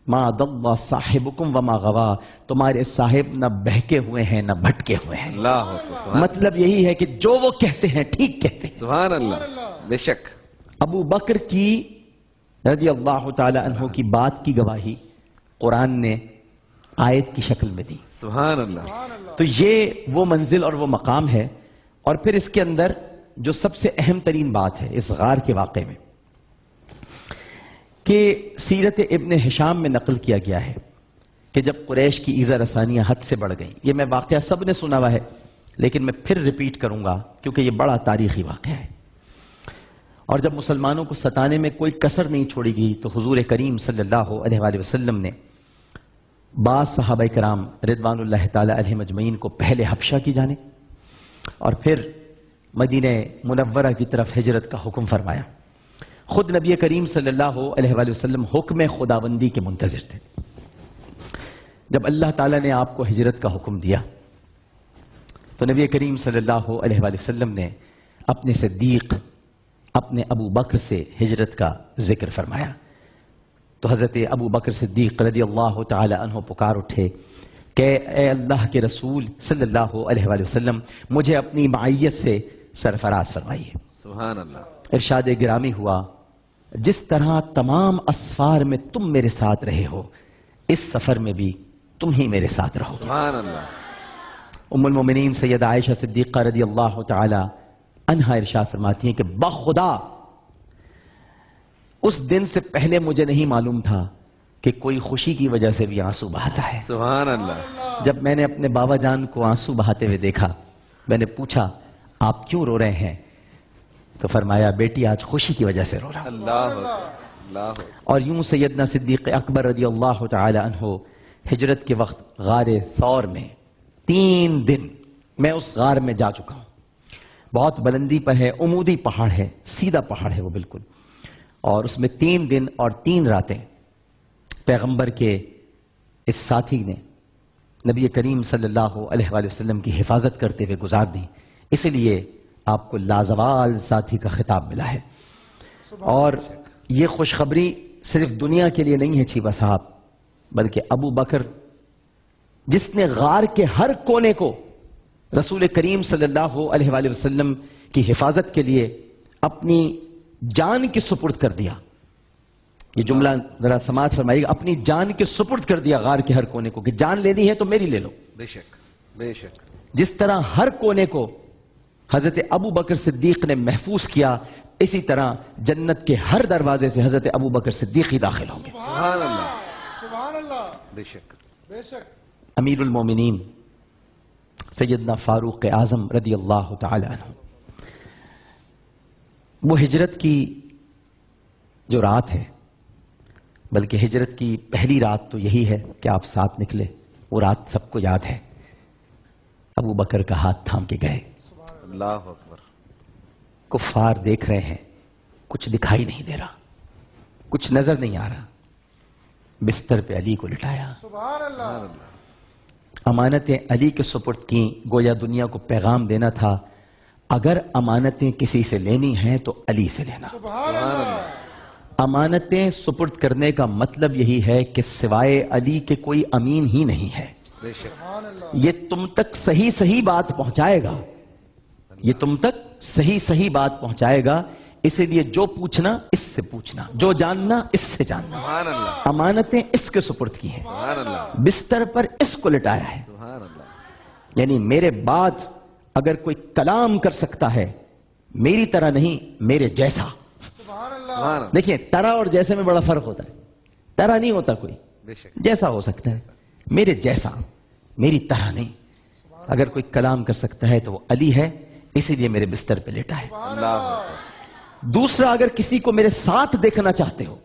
ما ضل صاحبکم وما غوا. تمہارے صاحب نہ بہکے ہوئے ہیں نہ بھٹکے ہوئے ہیں. اللہ اکبر. مطلب یہی ہے کہ جو وہ کہتے ہیں ٹھیک کہتے ہیں. سبحان اللہ. بے شک. ابو بکر کی رضی اللہ تعالی عنہ کی بات کی گواہی قرآن نے آیت کی شکل میں دی. سبحان اللہ. سبحان اللہ. تو یہ وہ منزل اور وہ مقام ہے. اور پھر اس کے اندر جو سب سے اہم ترین بات ہے اس غار کے واقعے میں کہ سیرت ابن ہشام میں نقل کیا گیا ہے کہ جب قریش کی ایذا رسانیاں حد سے بڑھ گئیں. یہ میں واقعہ سب نے سنا ہوا ہے لیکن میں پھر ریپیٹ کروں گا کیونکہ یہ بڑا تاریخی واقعہ ہے. اور جب مسلمانوں کو ستانے میں کوئی کسر نہیں چھوڑی گئی تو حضور کریم صلی اللہ علیہ وآلہ وسلم نے بعض صحابہ کرام رضوان اللہ تعالی علیہم اجمعین کو پہلے حبشہ کی جانب اور پھر مدینہ منورہ کی طرف ہجرت کا حکم فرمایا. خود نبی کریم صلی اللہ علیہ وآلہ وسلم حکم خداوندی کے منتظر تھے. جب اللہ تعالیٰ نے آپ کو ہجرت کا حکم دیا تو نبی کریم صلی اللہ علیہ وآلہ وسلم نے اپنے صدیق اپنے ابو بکر سے ہجرت کا ذکر فرمایا. تو حضرت ابو بکر صدیق رضی اللہ تعالی عنہ پکار اٹھے کہ اے اللہ کے رسول صلی اللہ علیہ وآلہ وسلم مجھے اپنی معیت سے سرفراز فرمائیے. سبحان اللہ. ارشاد گرامی ہوا جس طرح تمام اسفار میں تم میرے ساتھ رہے ہو اس سفر میں بھی تم ہی میرے ساتھ رہو. سبحان اللہ. ام المومنین سیدہ عائشہ صدیقہ رضی اللہ تعالی عنہا ارشاد فرماتی ہیں کہ بخدا اس دن سے پہلے مجھے نہیں معلوم تھا کہ کوئی خوشی کی وجہ سے بھی آنسو بہاتا ہے. سبحان اللہ. جب میں نے اپنے بابا جان کو آنسو بہاتے ہوئے دیکھا میں نے پوچھا آپ کیوں رو رہے ہیں تو فرمایا بیٹی آج خوشی کی وجہ سے رو رہا ہوں. اللہ اکبر. اللہ اکبر. اور یوں سیدنا صدیق اکبر رضی اللہ تعالی عنہ ہجرت کے وقت غار ثور میں 3 دن میں اس غار میں جا چکا ہوں. بہت بلندی پر ہے، عمودی پہاڑ ہے، سیدھا پہاڑ ہے وہ بالکل. اور اس میں 3 دن اور 3 راتیں پیغمبر کے اس ساتھی نے نبی کریم صلی اللہ علیہ وآلہ وسلم کی حفاظت کرتے ہوئے گزار دی. اسی لیے آپ کو لازوال ساتھی کا خطاب ملا ہے. اور یہ خوشخبری صرف دنیا کے لیے نہیں ہے چیبہ صاحب بلکہ ابو بکر جس نے غار کے ہر کونے کو رسول کریم صلی اللہ علیہ وآلہ وسلم کی حفاظت کے لیے اپنی جان کی سپرد کر دیا. یہ جملہ ذرا سماعت فرمائیے گا. اپنی جان کے سپرد کر دیا غار کے ہر کونے کو کہ جان لینی ہے تو میری لے لو. بے شک بے شک. جس طرح ہر کونے کو حضرت ابو بکر صدیق نے محفوظ کیا، اسی طرح جنت کے ہر دروازے سے حضرت ابو بکر صدیق ہی داخل ہوں گے. سبحان اللہ سبحان اللہ. بے شک. بے شک. امیر المومنین سیدنا فاروق اعظم رضی اللہ تعالی عنہ، وہ ہجرت کی جو رات ہے، بلکہ ہجرت کی پہلی رات تو یہی ہے کہ آپ ساتھ نکلے، وہ رات سب کو یاد ہے. ابو بکر کا ہاتھ تھام کے گئے. اللہ اکبر. کفار دیکھ رہے ہیں، کچھ دکھائی نہیں دے رہا، کچھ نظر نہیں آ رہا. بستر پہ علی کو لٹایا، سبحان اللہ. سبحان اللہ. امانتیں علی کے سپرد کی. گویا دنیا کو پیغام دینا تھا، اگر امانتیں کسی سے لینی ہیں تو علی سے لینا. سبحان اللہ. امانتیں سپرد کرنے کا مطلب یہی ہے کہ سوائے علی کے کوئی امین ہی نہیں ہے. بے شک. سبحان اللہ. یہ تم تک صحیح بات پہنچائے گا، یہ تم تک صحیح بات پہنچائے گا. اسی لیے جو پوچھنا اس سے پوچھنا، جو جاننا اس سے جاننا. سبحان اللہ. امانتیں اس کے سپرد کی ہیں، سبحان اللہ. بستر پر اس کو لٹایا ہے. سبحان اللہ. یعنی میرے بعد اگر کوئی کلام کر سکتا ہے، میری طرح نہیں، میرے جیسا. سبحان اللہ. سبحان اللہ. دیکھیں، طرح اور جیسے میں بڑا فرق ہوتا ہے. طرح نہیں ہوتا کوئی، بے شک. جیسا ہو سکتا ہے، میرے جیسا، میری طرح نہیں. اگر کوئی کلام کر سکتا ہے تو وہ علی ہے، اسی لیے میرے بستر پہ لیٹا ہے. سبحان اللہ اللہ. اکبر. دوسرا، اگر کسی کو میرے ساتھ دیکھنا چاہتے ہو،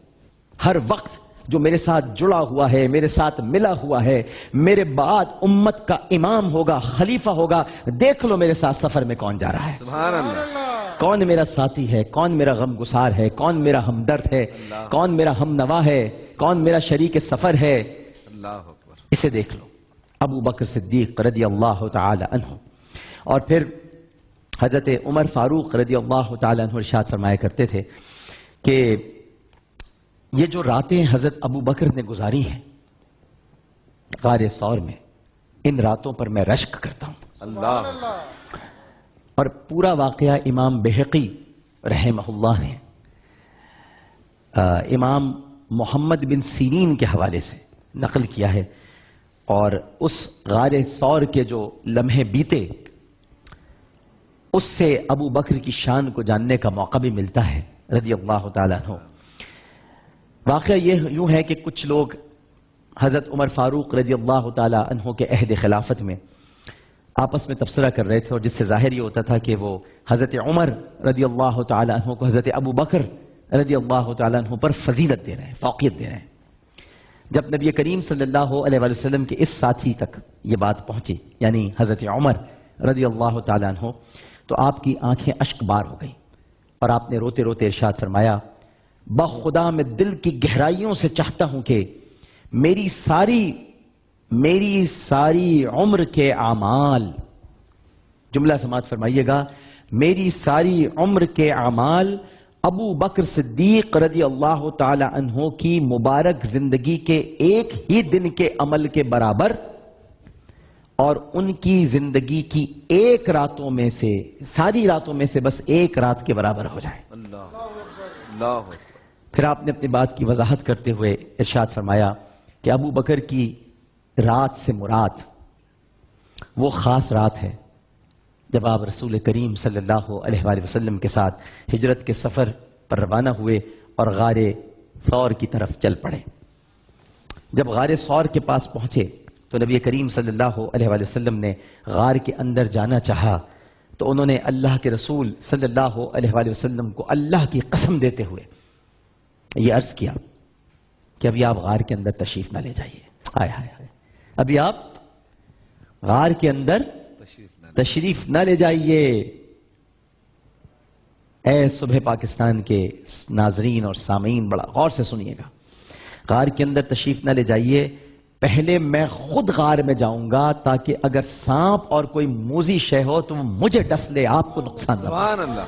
ہر وقت جو میرے ساتھ جڑا ہوا ہے، میرے ساتھ ملا ہوا ہے، میرے بعد امت کا امام ہوگا، خلیفہ ہوگا، دیکھ لو میرے ساتھ سفر میں کون جا رہا ہے، سبحان سبحان اللہ. اللہ. کون میرا ساتھی ہے، کون میرا غم گسار ہے، کون میرا ہمدرد ہے، اللہ. کون میرا ہم نوا ہے، کون میرا شریک سفر ہے. اللہ اکبر. اسے دیکھ لو. ابو بکر صدیق رضی اللہ تعالی عنہ. اور پھر حضرت عمر فاروق رضی اللہ تعالی عنہ ارشاد فرمایا کرتے تھے کہ یہ جو راتیں حضرت ابو بکر نے گزاری ہیں غار ثور میں، ان راتوں پر میں رشک کرتا ہوں. اللہ. سبحان اللہ. اور پورا واقعہ امام بہقی رحمہ اللہ نے امام محمد بن سیرین کے حوالے سے نقل کیا ہے. اور اس غار ثور کے جو لمحے بیتے، اس سے ابو بکر کی شان کو جاننے کا موقع بھی ملتا ہے رضی اللہ تعالیٰ عنہ. واقعہ یہ یوں ہے کہ کچھ لوگ حضرت عمر فاروق رضی اللہ تعالیٰ عنہ کے عہد خلافت میں آپس میں تبصرہ کر رہے تھے، اور جس سے ظاہر یہ ہوتا تھا کہ وہ حضرت عمر رضی اللہ تعالیٰ عنہ کو حضرت ابو بکر رضی اللہ تعالیٰ عنہ پر فضیلت دے رہے ہیں، فوقیت دے رہے ہیں. جب نبی کریم صلی اللہ علیہ وآلہ وسلم کے اس ساتھی تک یہ بات پہنچی، یعنی حضرت عمر رضی اللہ تعالیٰ عنہ، تو آپ کی آنکھیں اشک بار ہو گئیں اور آپ نے روتے روتے ارشاد فرمایا، بخدا میں دل کی گہرائیوں سے چاہتا ہوں کہ میری ساری عمر کے اعمال، جملہ سماعت فرمائیے گا، میری ساری عمر کے اعمال ابو بکر صدیق رضی اللہ تعالی عنہ کی مبارک زندگی کے ایک ہی دن کے عمل کے برابر، اور ان کی زندگی کی ایک راتوں میں سے، ساری راتوں میں سے بس ایک رات کے برابر ہو جائے. اللہ. اللہ اکبر. پھر آپ نے اپنی بات کی وضاحت کرتے ہوئے ارشاد فرمایا کہ ابو بکر کی رات سے مراد وہ خاص رات ہے جب آپ رسول کریم صلی اللہ علیہ وآلہ وسلم کے ساتھ ہجرت کے سفر پر روانہ ہوئے اور غار ثور کی طرف چل پڑے. جب غار ثور کے پاس پہنچے تو نبی کریم صلی اللہ علیہ وآلہ وسلم نے غار کے اندر جانا چاہا تو انہوں نے اللہ کے رسول صلی اللہ علیہ وآلہ وسلم کو اللہ کی قسم دیتے ہوئے یہ عرض کیا کہ ابھی آپ غار کے اندر تشریف نہ لے جائیے. ہائے ہائے ہائے، ابھی آپ غار کے اندر تشریف نہ لے جائیے. اے صبح پاکستان کے ناظرین اور سامعین، بڑا غور سے سنیے گا. غار کے اندر تشریف نہ لے جائیے، پہلے میں خود غار میں جاؤں گا تاکہ اگر سانپ اور کوئی موذی شے ہو تو وہ مجھے ڈس لے، آپ کو نقصان نہ ہو. سبحان اللہ.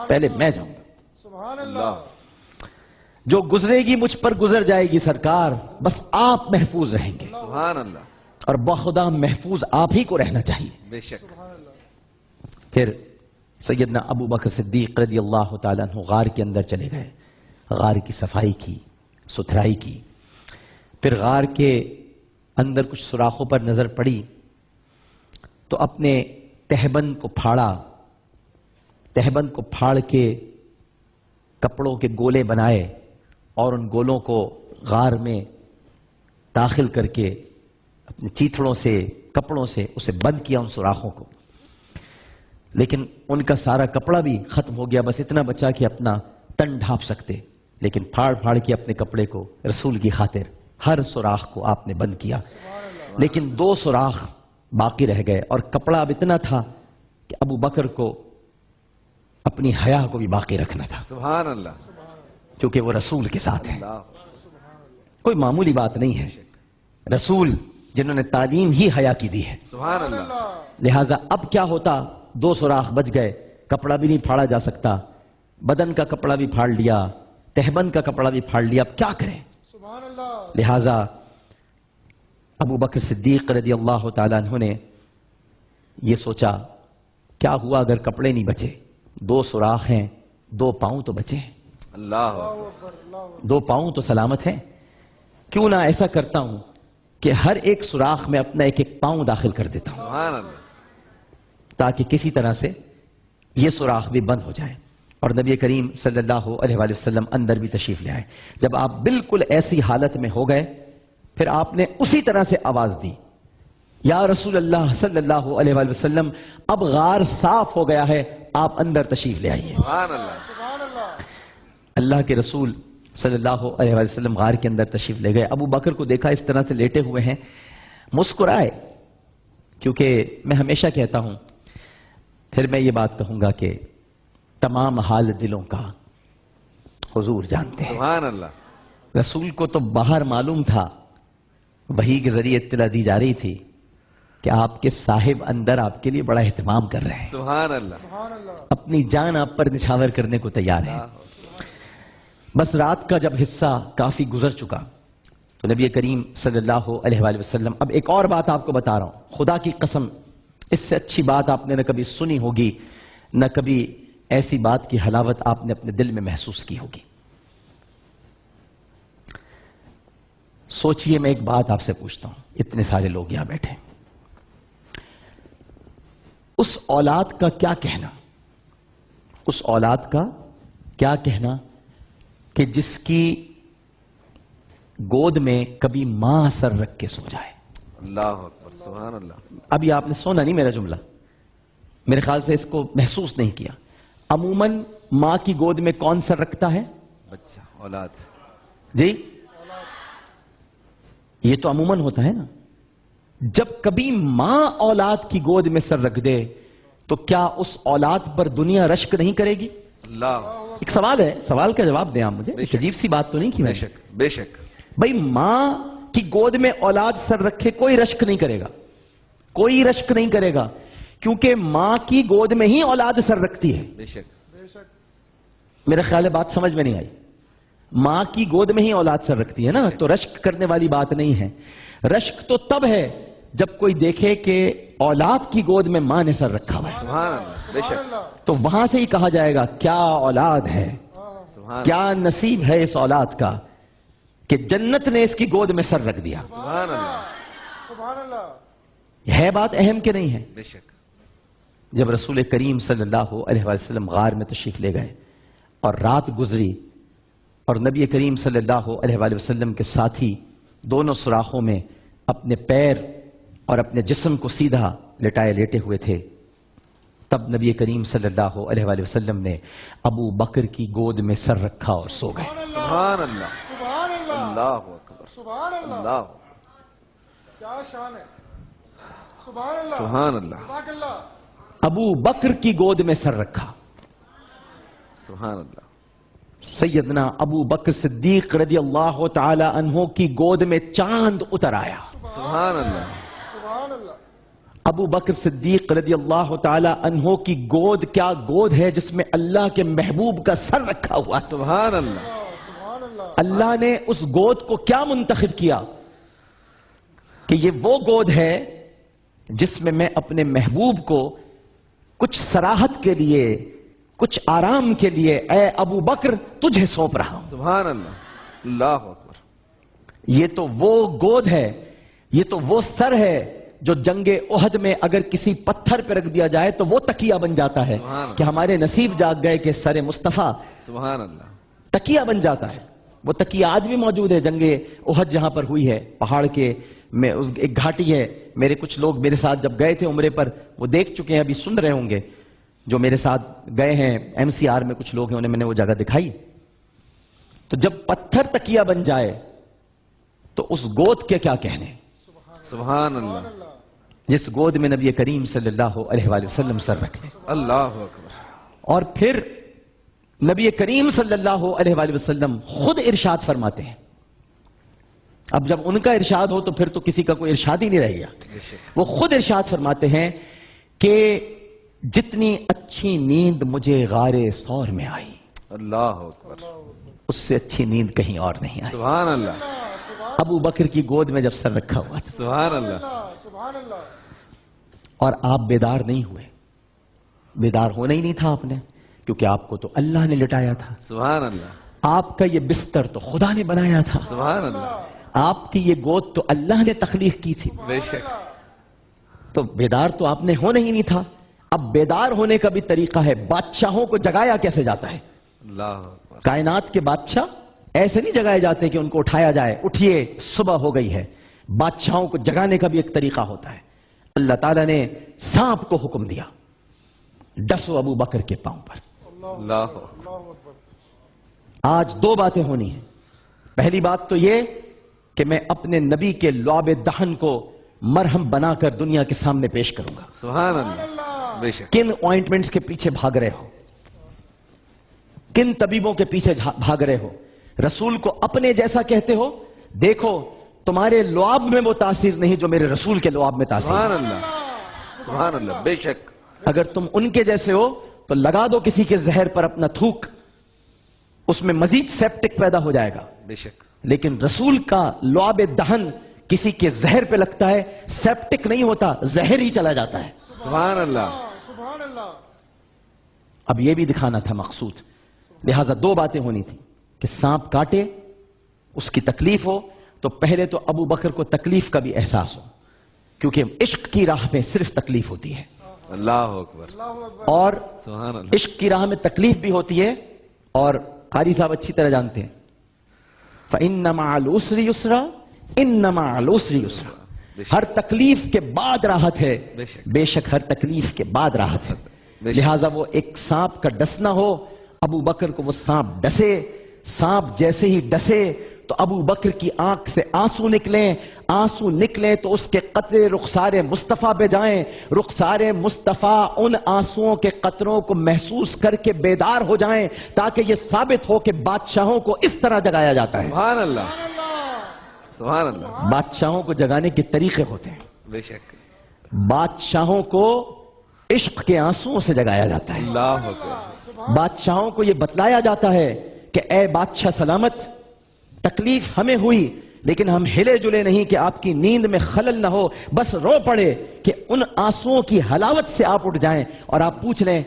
پہلے میں جاؤں گا. سبحان اللہ. جو گزرے گی مجھ پر گزر جائے گی سرکار، بس آپ محفوظ رہیں گے. سبحان اللہ. اور بخدا محفوظ آپ ہی کو رہنا چاہیے. بے شک. سبحان اللہ. پھر سیدنا ابو بکر صدیق رضی اللہ تعالیٰ عنہ غار کے اندر چلے گئے. غار کی صفائی کی، ستھرائی کی. پھر غار کے اندر کچھ سوراخوں پر نظر پڑی تو اپنے تہبند کو پھاڑا. تہبند کو پھاڑ کے کپڑوں کے گولے بنائے اور ان گولوں کو غار میں داخل کر کے اپنے چیتھڑوں سے، کپڑوں سے اسے بند کیا ان سوراخوں کو. لیکن ان کا سارا کپڑا بھی ختم ہو گیا، بس اتنا بچا کہ اپنا تن ڈھانپ سکتے. لیکن پھاڑ پھاڑ کے اپنے کپڑے کو رسول کی خاطر ہر سوراخ کو آپ نے بند کیا. لیکن 2 سوراخ باقی رہ گئے اور کپڑا اب اتنا تھا کہ ابو بکر کو اپنی حیا کو بھی باقی رکھنا تھا، سبحان اللہ. کیونکہ وہ رسول کے ساتھ ہے. اللہ. کوئی معمولی بات نہیں ہے. رسول جنہوں نے تعلیم ہی حیا کی دی ہے. سبحان اللہ. لہذا اب کیا ہوتا، 2 سوراخ بچ گئے، کپڑا بھی نہیں پھاڑا جا سکتا، بدن کا کپڑا بھی پھاڑ لیا، تہبند کا کپڑا بھی پھاڑ لیا، اب کیا کریں؟ سبحان اللہ. لہذا ابو بکر صدیق رضی اللہ تعالیٰ عنہ نے یہ سوچا کیا ہوا اگر کپڑے نہیں بچے؟ 2 سوراخ ہیں، 2 پاؤں تو بچے ہیں، اللہ. اللہ اکبر. اللہ اکبر. 2 پاؤں تو سلامت ہیں. کیوں نہ ایسا کرتا ہوں کہ ہر ایک سوراخ میں اپنا ایک ایک پاؤں داخل کر دیتا ہوں سبحان اللہ. تاکہ کسی طرح سے یہ سوراخ بھی بند ہو جائے. اور نبی کریم صلی اللہ علیہ وآلہ وسلم اندر بھی تشریف لے آئے. جب آپ بالکل ایسی حالت میں ہو گئے پھر آپ نے اسی طرح سے آواز دی، یا رسول اللہ صلی اللہ علیہ وآلہ وسلم اب غار صاف ہو گیا ہے، آپ اندر تشریف لے آئیے. سبحان اللہ. سبحان اللہ. اللہ کے رسول صلی اللہ علیہ وآلہ وسلم غار کے اندر تشریف لے گئے. ابو بکر کو دیکھا اس طرح سے لیٹے ہوئے ہیں، مسکرائے. کیونکہ میں ہمیشہ کہتا ہوں، پھر میں یہ بات کہوں گا کہ تمام حال دلوں کا حضور جانتے ہیں. سبحان اللہ. رسول کو تو باہر معلوم تھا، وحی کے ذریعے اطلاع دی جا رہی تھی کہ آپ کے صاحب اندر آپ کے لیے بڑا اہتمام کر رہے ہیں، سبحان اللہ. سبحان اللہ. اپنی جان آپ پر نچھاور کرنے کو تیار ہیں. بس رات کا جب حصہ کافی گزر چکا تو نبی کریم صلی اللہ علیہ وآلہ وسلم، اب ایک اور بات آپ کو بتا رہا ہوں، خدا کی قسم اس سے اچھی بات آپ نے نہ کبھی سنی ہوگی، نہ کبھی ایسی بات کی حلاوت آپ نے اپنے دل میں محسوس کی ہوگی. سوچئے، میں ایک بات آپ سے پوچھتا ہوں، اتنے سارے لوگ یہاں بیٹھے، اس اولاد کا کیا کہنا، اس اولاد کا کیا کہنا کہ جس کی گود میں کبھی ماں سر رکھ کے سو جائے. اللہ اکبر. سبحان اللہ. ابھی آپ نے سونا نہیں میرا جملہ، میرے خیال سے اس کو محسوس نہیں کیا. عموماً ماں کی گود میں کون سر رکھتا ہے؟ بچہ، اولاد. جی، یہ تو عموماً ہوتا ہے نا. جب کبھی ماں اولاد کی گود میں سر رکھ دے تو کیا اس اولاد پر دنیا رشک نہیں کرے گی؟ اللہ. ایک سوال ہے، سوال کا جواب دیں آپ مجھے. بے شک. عجیب سی بات تو نہیں کی میں بے نے. شک. بے شک. بھائی ماں کی گود میں اولاد سر رکھے کوئی رشک نہیں کرے گا، کوئی رشک نہیں کرے گا، کیونکہ ماں کی گود میں ہی اولاد سر رکھتی ہے. بے شک. بے شک. میرا خیال ہے بات سمجھ میں نہیں آئی. ماں کی گود میں ہی اولاد سر رکھتی ہے نا، تو رشک کرنے والی بات نہیں ہے. رشک تو تب ہے جب کوئی دیکھے کہ اولاد کی گود میں ماں نے سر رکھا ہوا ہے، سبحان اللہ. بے سبحان شک. اللہ. تو وہاں سے ہی کہا جائے گا کیا اولاد ہے، سبحان کیا نصیب ہے اس اولاد کا کہ جنت نے اس کی گود میں سر رکھ دیا. سبحان اللہ. سبحان اللہ. ہے بات اہم کہ نہیں ہے؟ بے شک. جب رسول کریم صلی اللہ علیہ وسلم غار میں تشریف لے گئے اور رات گزری اور نبی کریم صلی اللہ علیہ وآلہ وسلم کے ساتھی دونوں سوراخوں میں اپنے پیر اور اپنے جسم کو سیدھا لٹائے لیٹے ہوئے تھے، تب نبی کریم صلی اللہ علیہ وآلہ وسلم نے ابو بکر کی گود میں سر رکھا اور سو گئے. سبحان اللہ. سبحان اللہ. اللہ اکبر. سبحان اللہ. اللہ. کیا شان ہے. سبحان اللہ. سبحان اللہ. جزاک اللہ. ابو بکر کی گود میں سر رکھا. سبحان اللہ. سیدنا ابو بکر صدیق رضی اللہ تعالی عنہ کی گود میں چاند اتر آیا. سبحان اللہ. سبحان اللہ. ابو بکر صدیق رضی اللہ تعالی عنہ کی گود کیا گود ہے جس میں اللہ کے محبوب کا سر رکھا ہوا ہے. سبحان اللہ. سبحان اللہ. اللہ نے اس گود کو کیا منتخب کیا؟ کہ یہ وہ گود ہے جس میں میں اپنے محبوب کو کچھ سراحت کے لیے، کچھ آرام کے لیے، اے ابو بکر تجھے سونپ رہا ہوں۔ سبحان اللہ، اللہ اکبر۔ یہ تو وہ گود ہے، یہ تو وہ سر ہے جو جنگ احد میں اگر کسی پتھر پہ رکھ دیا جائے تو وہ تکیہ بن جاتا ہے سبحان اللہ۔ کہ ہمارے نصیب جاگ گئے کہ سر مصطفیٰ سبحان اللہ۔ تکیہ بن جاتا ہے۔ وہ تکیہ آج بھی موجود ہے جنگ احد جہاں پر ہوئی ہے، پہاڑ کے میں ایک گھاٹی ہے۔ میرے کچھ لوگ میرے ساتھ جب گئے تھے عمرے پر وہ دیکھ چکے ہیں، ابھی سن رہے ہوں گے، جو میرے ساتھ گئے ہیں ایم سی آر میں کچھ لوگ ہیں، انہیں میں نے وہ جگہ دکھائی۔ تو جب پتھر تکیہ بن جائے تو اس گود کے کیا کہنے، سبحان اللہ، جس گود میں نبی کریم صلی اللہ علیہ وآلہ وسلم سر رکھتے، اللہ اکبر۔ اور پھر نبی کریم صلی اللہ علیہ وآلہ وسلم خود ارشاد فرماتے ہیں۔ اب جب ان کا ارشاد ہو تو پھر تو کسی کا کوئی ارشاد ہی نہیں رہے گا۔ وہ خود ارشاد فرماتے ہیں کہ جتنی اچھی نیند مجھے غار ثور میں آئی، اللہ اکبر، اس سے اچھی نیند کہیں اور نہیں آئی۔ سبحان اللہ، ابو بکر کی گود میں جب سر رکھا ہوا تھا سبحان اللہ، سبحان اللہ، اور آپ بیدار نہیں ہوئے، بیدار ہونا ہی نہیں تھا آپ نے، کیونکہ آپ کو تو اللہ نے لٹایا تھا۔ سبحان اللہ، آپ کا یہ بستر تو خدا نے بنایا تھا، سبحان اللہ، آپ کی یہ گود تو اللہ نے تخلیق کی تھی، بے شک، تو بیدار تو آپ نے ہونا ہی نہیں تھا۔ اب بیدار ہونے کا بھی طریقہ ہے، بادشاہوں کو جگایا کیسے جاتا ہے؟ اللہ اکبر، کائنات کے بادشاہ ایسے نہیں جگائے جاتے کہ ان کو اٹھایا جائے، اٹھیے صبح ہو گئی ہے۔ بادشاہوں کو جگانے کا بھی ایک طریقہ ہوتا ہے۔ اللہ تعالیٰ نے سانپ کو حکم دیا، ڈسو ابو بکر کے پاؤں پر۔ اللہ اکبر، اللہ اکبر، آج دو باتیں ہونی ہیں۔ پہلی بات تو یہ کہ میں اپنے نبی کے لعاب دہن کو مرہم بنا کر دنیا کے سامنے پیش کروں گا۔ سبحان اللہ، بے شک، کن آئنٹمنٹس کے پیچھے بھاگ رہے ہو، کن طبیبوں کے پیچھے بھاگ رہے ہو؟ رسول کو اپنے جیسا کہتے ہو، دیکھو تمہارے لعاب میں وہ تاثیر نہیں جو میرے رسول کے لعاب میں تاثیر سبحان ہے۔ اللہ، سبحان اللہ، بے شک، اگر تم ان کے جیسے ہو تو لگا دو کسی کے زہر پر اپنا تھوک، اس میں مزید سیپٹک پیدا ہو جائے گا۔ بے شک، لیکن رسول کا لعاب دہن کسی کے زہر پہ لگتا ہے، سیپٹک نہیں ہوتا، زہر ہی چلا جاتا ہے۔ سبحان اللہ، سبحان اللہ، اب یہ بھی دکھانا تھا مقصود، لہذا دو باتیں ہونی تھی کہ سانپ کاٹے اس کی تکلیف ہو تو پہلے تو ابو بکر کو تکلیف کا بھی احساس ہو، کیونکہ عشق کی راہ میں صرف تکلیف ہوتی ہے، اللہ اکبر، اللہ اکبر، اور سبحان اللہ، عشق کی راہ میں تکلیف بھی ہوتی ہے۔ اور قاری صاحب اچھی طرح جانتے ہیں فَإِنَّ مَعَ الْعُسْرِ يُسْرًا إِنَّ مَعَ الْعُسْرِ يُسْرًا، ہر تکلیف کے بعد راحت ہے، بے شک، بے شک ہر تکلیف کے بعد راحت ہے۔ بے شک، لہذا وہ ایک سانپ کا ڈسنا ہو، ابو بکر کو وہ سانپ ڈسے، سانپ جیسے ہی ڈسے تو ابو بکر کی آنکھ سے آنسو نکلیں، آنسو نکلیں تو اس کے قطرے رخسار مصطفیٰ پہ جائیں، رخسار مصطفیٰ ان آنسوؤں کے قطروں کو محسوس کر کے بیدار ہو جائیں، تاکہ یہ ثابت ہو کہ بادشاہوں کو اس طرح جگایا جاتا ہے۔ سبحان اللہ، سبحان اللہ، بادشاہوں کو جگانے کے طریقے ہوتے ہیں، بے شک، بادشاہوں کو عشق کے آنسوؤں سے جگایا جاتا ہے، اللہ اکبر، بادشاہوں کو یہ بتلایا جاتا ہے کہ اے بادشاہ سلامت، تکلیف ہمیں ہوئی لیکن ہم ہلے جلے نہیں کہ آپ کی نیند میں خلل نہ ہو، بس رو پڑے کہ ان آنسوؤں کی حلاوت سے آپ اٹھ جائیں اور آپ پوچھ لیں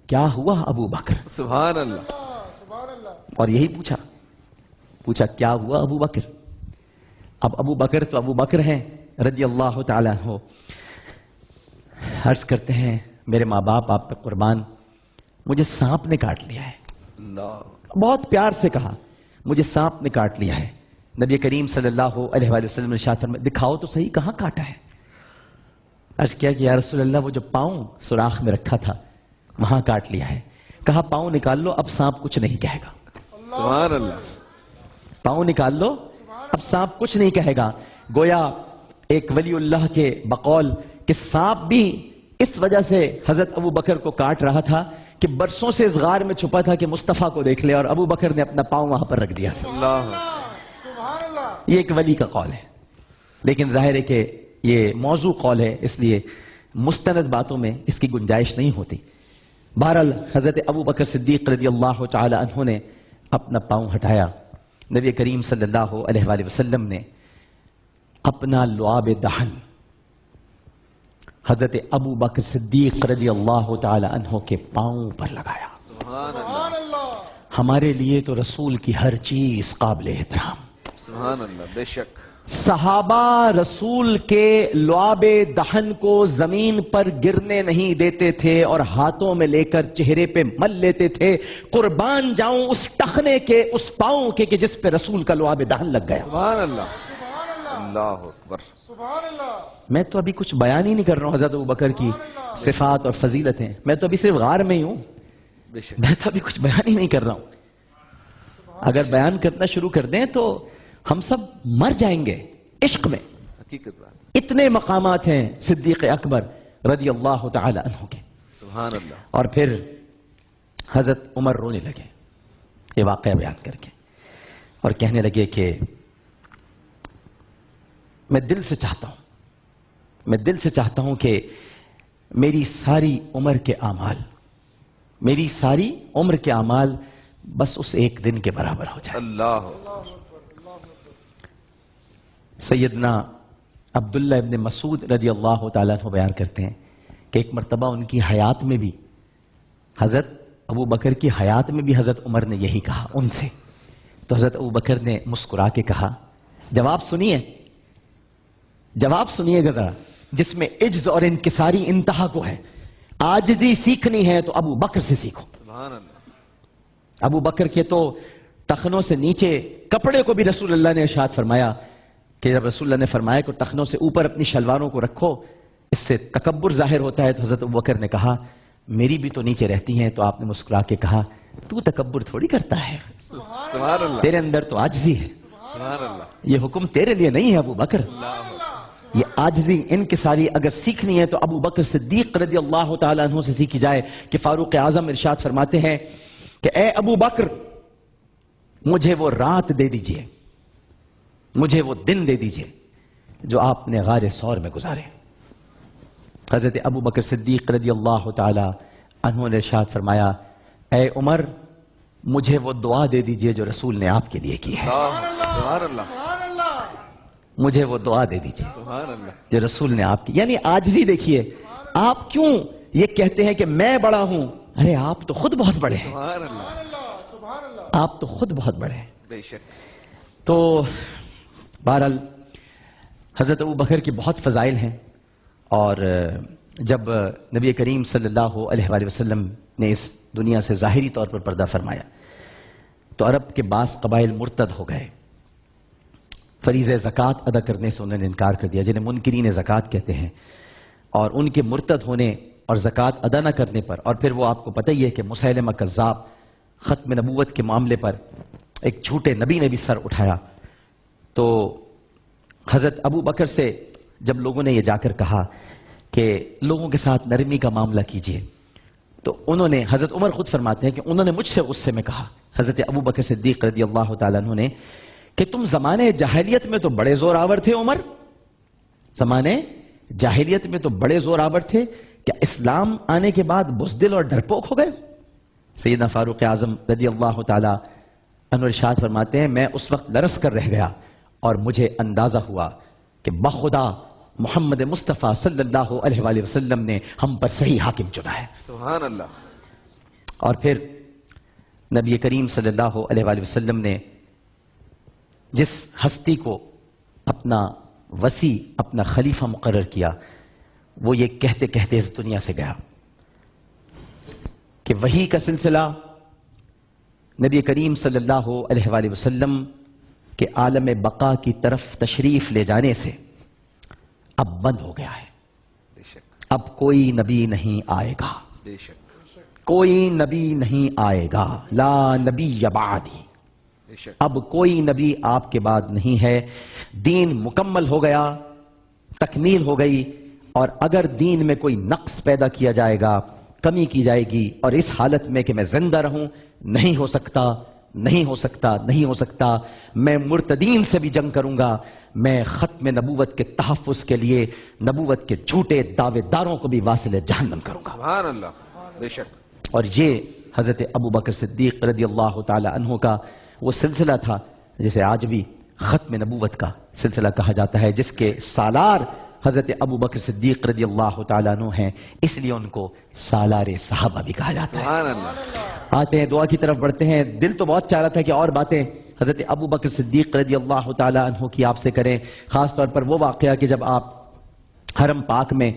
کیا ہوا ابو بکر؟ سبحان اللہ، سبحان اللہ، اور یہی پوچھا کیا ہوا ابو بکر؟ اب ابو بکر تو ابو بکر ہیں رضی اللہ تعالیٰ عنہ، عرض کرتے ہیں میرے ماں باپ آپ پہ قربان، مجھے سانپ نے کاٹ لیا ہے، اللہ، بہت پیار سے کہا مجھے سانپ نے کاٹ لیا ہے۔ نبی کریم صلی اللہ علیہ وآلہ وسلم نے ارشاد فرمایا دکھاؤ تو صحیح کہاں کاٹا ہے؟ عرض کیا کہ یا رسول اللہ وہ جو پاؤں سوراخ میں رکھا تھا وہاں کاٹ لیا ہے۔ کہا پاؤں نکال لو اب سانپ کچھ نہیں کہے گا، سبحان اللہ، پاؤں نکال لو اب سانپ کچھ نہیں کہے گا۔ گویا ایک ولی اللہ کے بقول کہ سانپ بھی اس وجہ سے حضرت ابو بکر کو کاٹ رہا تھا کہ برسوں سے اس غار میں چھپا تھا کہ مصطفیٰ کو دیکھ لے، اور ابو بکر نے اپنا پاؤں وہاں پر رکھ دیا تھا۔ اللہ، سبحان اللہ، یہ ایک ولی کا قول ہے، لیکن ظاہر ہے کہ یہ موضوع قول ہے، اس لیے مستند باتوں میں اس کی گنجائش نہیں ہوتی۔ بہرحال حضرت ابو بکر صدیق رضی اللہ تعالی عنہ نے اپنا پاؤں ہٹایا، نبی کریم صلی اللہ علیہ وآلہ وسلم نے اپنا لعاب دہن حضرت ابو بکر صدیق رضی اللہ تعالی عنہ کے پاؤں پر لگایا. سبحان اللہ. سبحان اللہ. ہمارے لیے تو رسول کی ہر چیز قابل احترام. سبحان اللہ. بے شک. صحابہ رسول کے لعاب دہن کو زمین پر گرنے نہیں دیتے تھے اور ہاتھوں میں لے کر چہرے پہ مل لیتے تھے. قربان جاؤں اس ٹخنے کے، اس پاؤں کے کہ جس پہ رسول کا لعاب دہن لگ گیا. سبحان اللہ. سبحان اللہ. اللہ اکبر. سبحان اللہ. میں تو ابھی کچھ بیان ہی نہیں کر رہا ہوں حضرت ابوبکر کی صفات اور فضیلتیں. میں تو ابھی صرف غار میں ہی ہوں. بے شک. میں تو ابھی کچھ بیان ہی نہیں کر رہا ہوں. اگر بیان کرنا شروع کر دیں تو ہم سب مر جائیں گے عشق میں. حقیقت بات. اتنے مقامات ہیں صدیق اکبر رضی اللہ تعالی عنہ کے. سبحان اللہ. اور پھر حضرت عمر رونے لگے یہ واقعہ بیان کر کے اور کہنے لگے کہ میں دل سے چاہتا ہوں کہ میری ساری عمر کے اعمال بس اس ایک دن کے برابر ہو جائے. اللہ. سیدنا عبداللہ ابن مسعود رضی اللہ تعالیٰ عنہ بیان کرتے ہیں کہ ایک مرتبہ ان کی حیات میں بھی حضرت ابو بکر کی حیات میں بھی حضرت عمر نے یہی کہا ان سے. تو حضرت ابو بکر نے مسکرا کے کہا جواب سنیے گا ذرا جس میں عجز اور انکساری انتہا کو ہے. عاجزی سیکھنی ہے تو ابو بکر سے سیکھو. سبحان اللہ. ابو بکر کے تو ٹخنوں سے نیچے کپڑے کو بھی رسول اللہ نے ارشاد فرمایا کہ جب رسول اللہ نے فرمایا کہ ٹخنوں سے اوپر اپنی شلواروں کو رکھو اس سے تکبر ظاہر ہوتا ہے. تو حضرت ابو بکر نے کہا میری بھی تو نیچے رہتی ہیں. تو آپ نے مسکرا کے کہا تو تکبر تھوڑی کرتا ہے، سبحان اللہ. تیرے اندر تو عاجزی ہے. سبحان اللہ. یہ حکم تیرے لیے نہیں ہے ابو بکر. یہ عاجزی انکساری اگر سیکھنی ہے تو ابو بکر صدیق رضی اللہ تعالیٰ عنہ سے سیکھی جائے کہ فاروق اعظم ارشاد فرماتے ہیں کہ اے ابو بکر مجھے وہ رات دے دیجئے، مجھے وہ دن دے دیجئے جو آپ نے غار ثور میں گزارے. حضرت ابو بکر صدیق رضی اللہ تعالیٰ عنہ نے ارشاد فرمایا اے عمر مجھے وہ دعا دے دیجئے جو رسول نے آپ کے لیے کی ہے. سبحان اللہ. سبحان اللہ. مجھے وہ دعا دے دیجئے سبحان اللہ. جو رسول نے آپ کی. یعنی عاجزی دیکھیے. آپ کیوں یہ کہتے ہیں کہ میں بڑا ہوں؟ ارے آپ تو خود بہت بڑے ہیں. سبحان اللہ. سبحان اللہ. سبحان اللہ. آپ تو خود بہت بڑے ہیں. بے شک. تو بہرحال حضرت ابو بکر کی بہت فضائل ہیں. اور جب نبی کریم صلی اللہ علیہ وآلہ وسلم نے اس دنیا سے ظاہری طور پر پردہ فرمایا تو عرب کے بعض قبائل مرتد ہو گئے. فریضہ زکوٰۃ ادا کرنے سے انہوں نے انکار کر دیا جنہیں منکرین زکوٰۃ کہتے ہیں. اور ان کے مرتد ہونے اور زکوٰۃ ادا نہ کرنے پر اور پھر وہ آپ کو پتہ ہی ہے کہ مسیلمہ کذاب ختم نبوت کے معاملے پر ایک جھوٹے نبی نے بھی سر اٹھایا. تو حضرت ابو بکر سے جب لوگوں نے یہ جا کر کہا کہ لوگوں کے ساتھ نرمی کا معاملہ کیجیے تو انہوں نے حضرت عمر خود فرماتے ہیں کہ انہوں نے مجھ سے غصے میں کہا حضرت ابو بکر صدیق رضی اللہ تعالیٰ عنہ نے کہ تم زمانے جاہلیت میں تو بڑے زور آور تھے عمر. زمانے جاہلیت میں تو بڑے زور آور تھے، کیا اسلام آنے کے بعد بزدل اور ڈرپوک ہو گئے؟ سیدنا فاروق اعظم رضی اللہ تعالیٰ عنہ ارشاد فرماتے ہیں میں اس وقت لرز کر رہ گیا اور مجھے اندازہ ہوا کہ بخدا محمد مصطفیٰ صلی اللہ علیہ وآلہ وسلم نے ہم پر صحیح حاکم چنا ہے. سبحان اللہ. اور پھر نبی کریم صلی اللہ علیہ وآلہ وسلم نے جس ہستی کو اپنا وصی اپنا خلیفہ مقرر کیا وہ یہ کہتے کہتے اس دنیا سے گیا کہ وحی کا سلسلہ نبی کریم صلی اللہ علیہ وآلہ وسلم کے عالم بقا کی طرف تشریف لے جانے سے اب بند ہو گیا ہے. بے شک. اب کوئی نبی نہیں آئے گا. بے شک. کوئی نبی نہیں آئے گا. لا نبی بعدی. بے شک. اب کوئی نبی آپ کے بعد نہیں ہے. دین مکمل ہو گیا، تکمیل ہو گئی. اور اگر دین میں کوئی نقص پیدا کیا جائے گا، کمی کی جائے گی اور اس حالت میں کہ میں زندہ رہوں، نہیں ہو سکتا، نہیں ہو سکتا، نہیں ہو سکتا. میں مرتدین سے بھی جنگ کروں گا. میں ختم نبوت کے تحفظ کے لیے نبوت کے جھوٹے دعوے داروں کو بھی واصل جہنم کروں گا. سبحان اللہ. بے شک. اور یہ حضرت ابو بکر صدیق رضی اللہ تعالی عنہ کا وہ سلسلہ تھا جسے آج بھی ختم نبوت کا سلسلہ کہا جاتا ہے، جس کے سالار حضرت ابو بکر صدیق رضی اللہ تعالیٰ عنہ ہیں، اس لیے ان کو سالار صحابہ بھی کہا جاتا ہے۔ سبحان اللہ۔ آتے ہیں دعا کی طرف بڑھتے ہیں۔ دل تو بہت چاہ رہا تھا کہ اور باتیں حضرت ابو بکر صدیق رضی اللہ تعالیٰ عنہ کی آپ سے کریں، خاص طور پر وہ واقعہ کہ جب آپ حرم پاک میں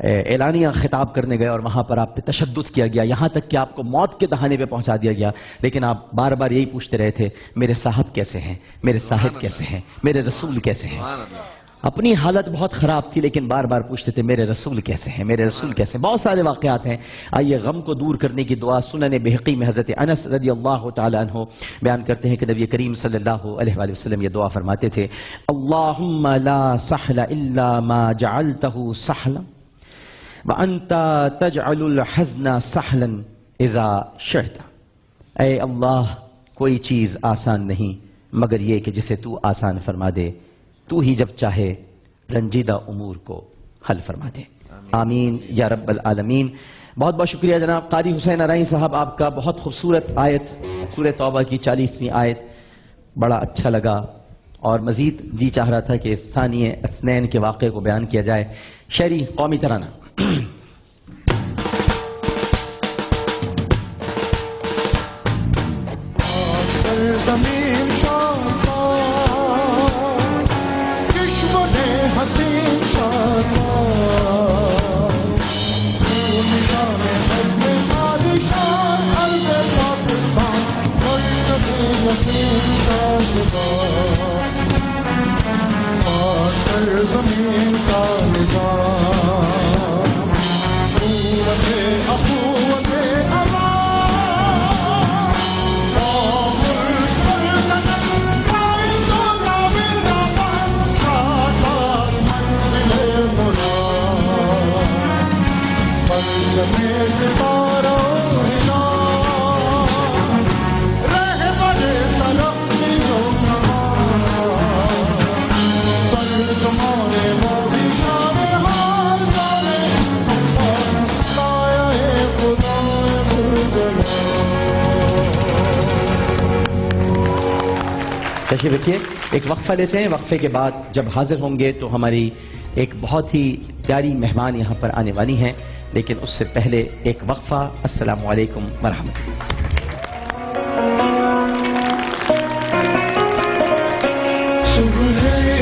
اعلانیہ خطاب کرنے گئے اور وہاں پر آپ پہ تشدد کیا گیا، یہاں تک کہ آپ کو موت کے دہانے پہ پہنچا دیا گیا، لیکن آپ بار بار یہی پوچھتے رہے تھے، میرے صاحب کیسے ہیں، میرے صاحب کیسے ہیں، میرے رسول کیسے ہیں۔ سبحان اللہ۔ اپنی حالت بہت خراب تھی لیکن بار بار پوچھتے تھے میرے رسول کیسے ہیں، میرے رسول کیسے ہیں۔ بہت سارے واقعات ہیں۔ آئیے غم کو دور کرنے کی دعا سنن بہقی میں حضرت انس رضی اللہ تعالی عنہ بیان کرتے ہیں کہ نبی کریم صلی اللہ علیہ وآلہ وسلم یہ دعا فرماتے تھے، اللہم لا سہل الا ما جعلتہ سہلا وانت تجعل الحزن سہلا اذا شئت۔ اے اللہ، کوئی چیز آسان نہیں مگر یہ کہ جسے تو آسان فرما دے، تو ہی جب چاہے رنجیدہ امور کو حل فرما دے۔ آمین یا رب العالمین۔ بہت بہت شکریہ جناب قاری حسین ارائیں صاحب، آپ کا بہت خوبصورت آیت سورہ توبہ کی 40ویں آیت بڑا اچھا لگا، اور مزید جی چاہ رہا تھا کہ ثانیہ اثنین کے واقعے کو بیان کیا جائے۔ شعری قومی ترانہ۔ زمین شادا کشور حسین شادا نشان حزب بادشاہ ارض پاکستان ملک یقین شادا سر زمین کا نظام قوت اخوت امان تشریف رکھیے، ایک وقفہ لیتے ہیں، وقفے کے بعد جب حاضر ہوں گے تو ہماری ایک بہت ہی پیاری مہمان یہاں پر آنے والی ہیں، لیکن اس سے پہلے ایک وقفہ۔ السلام علیکم ورحمۃ اللہ۔ صبح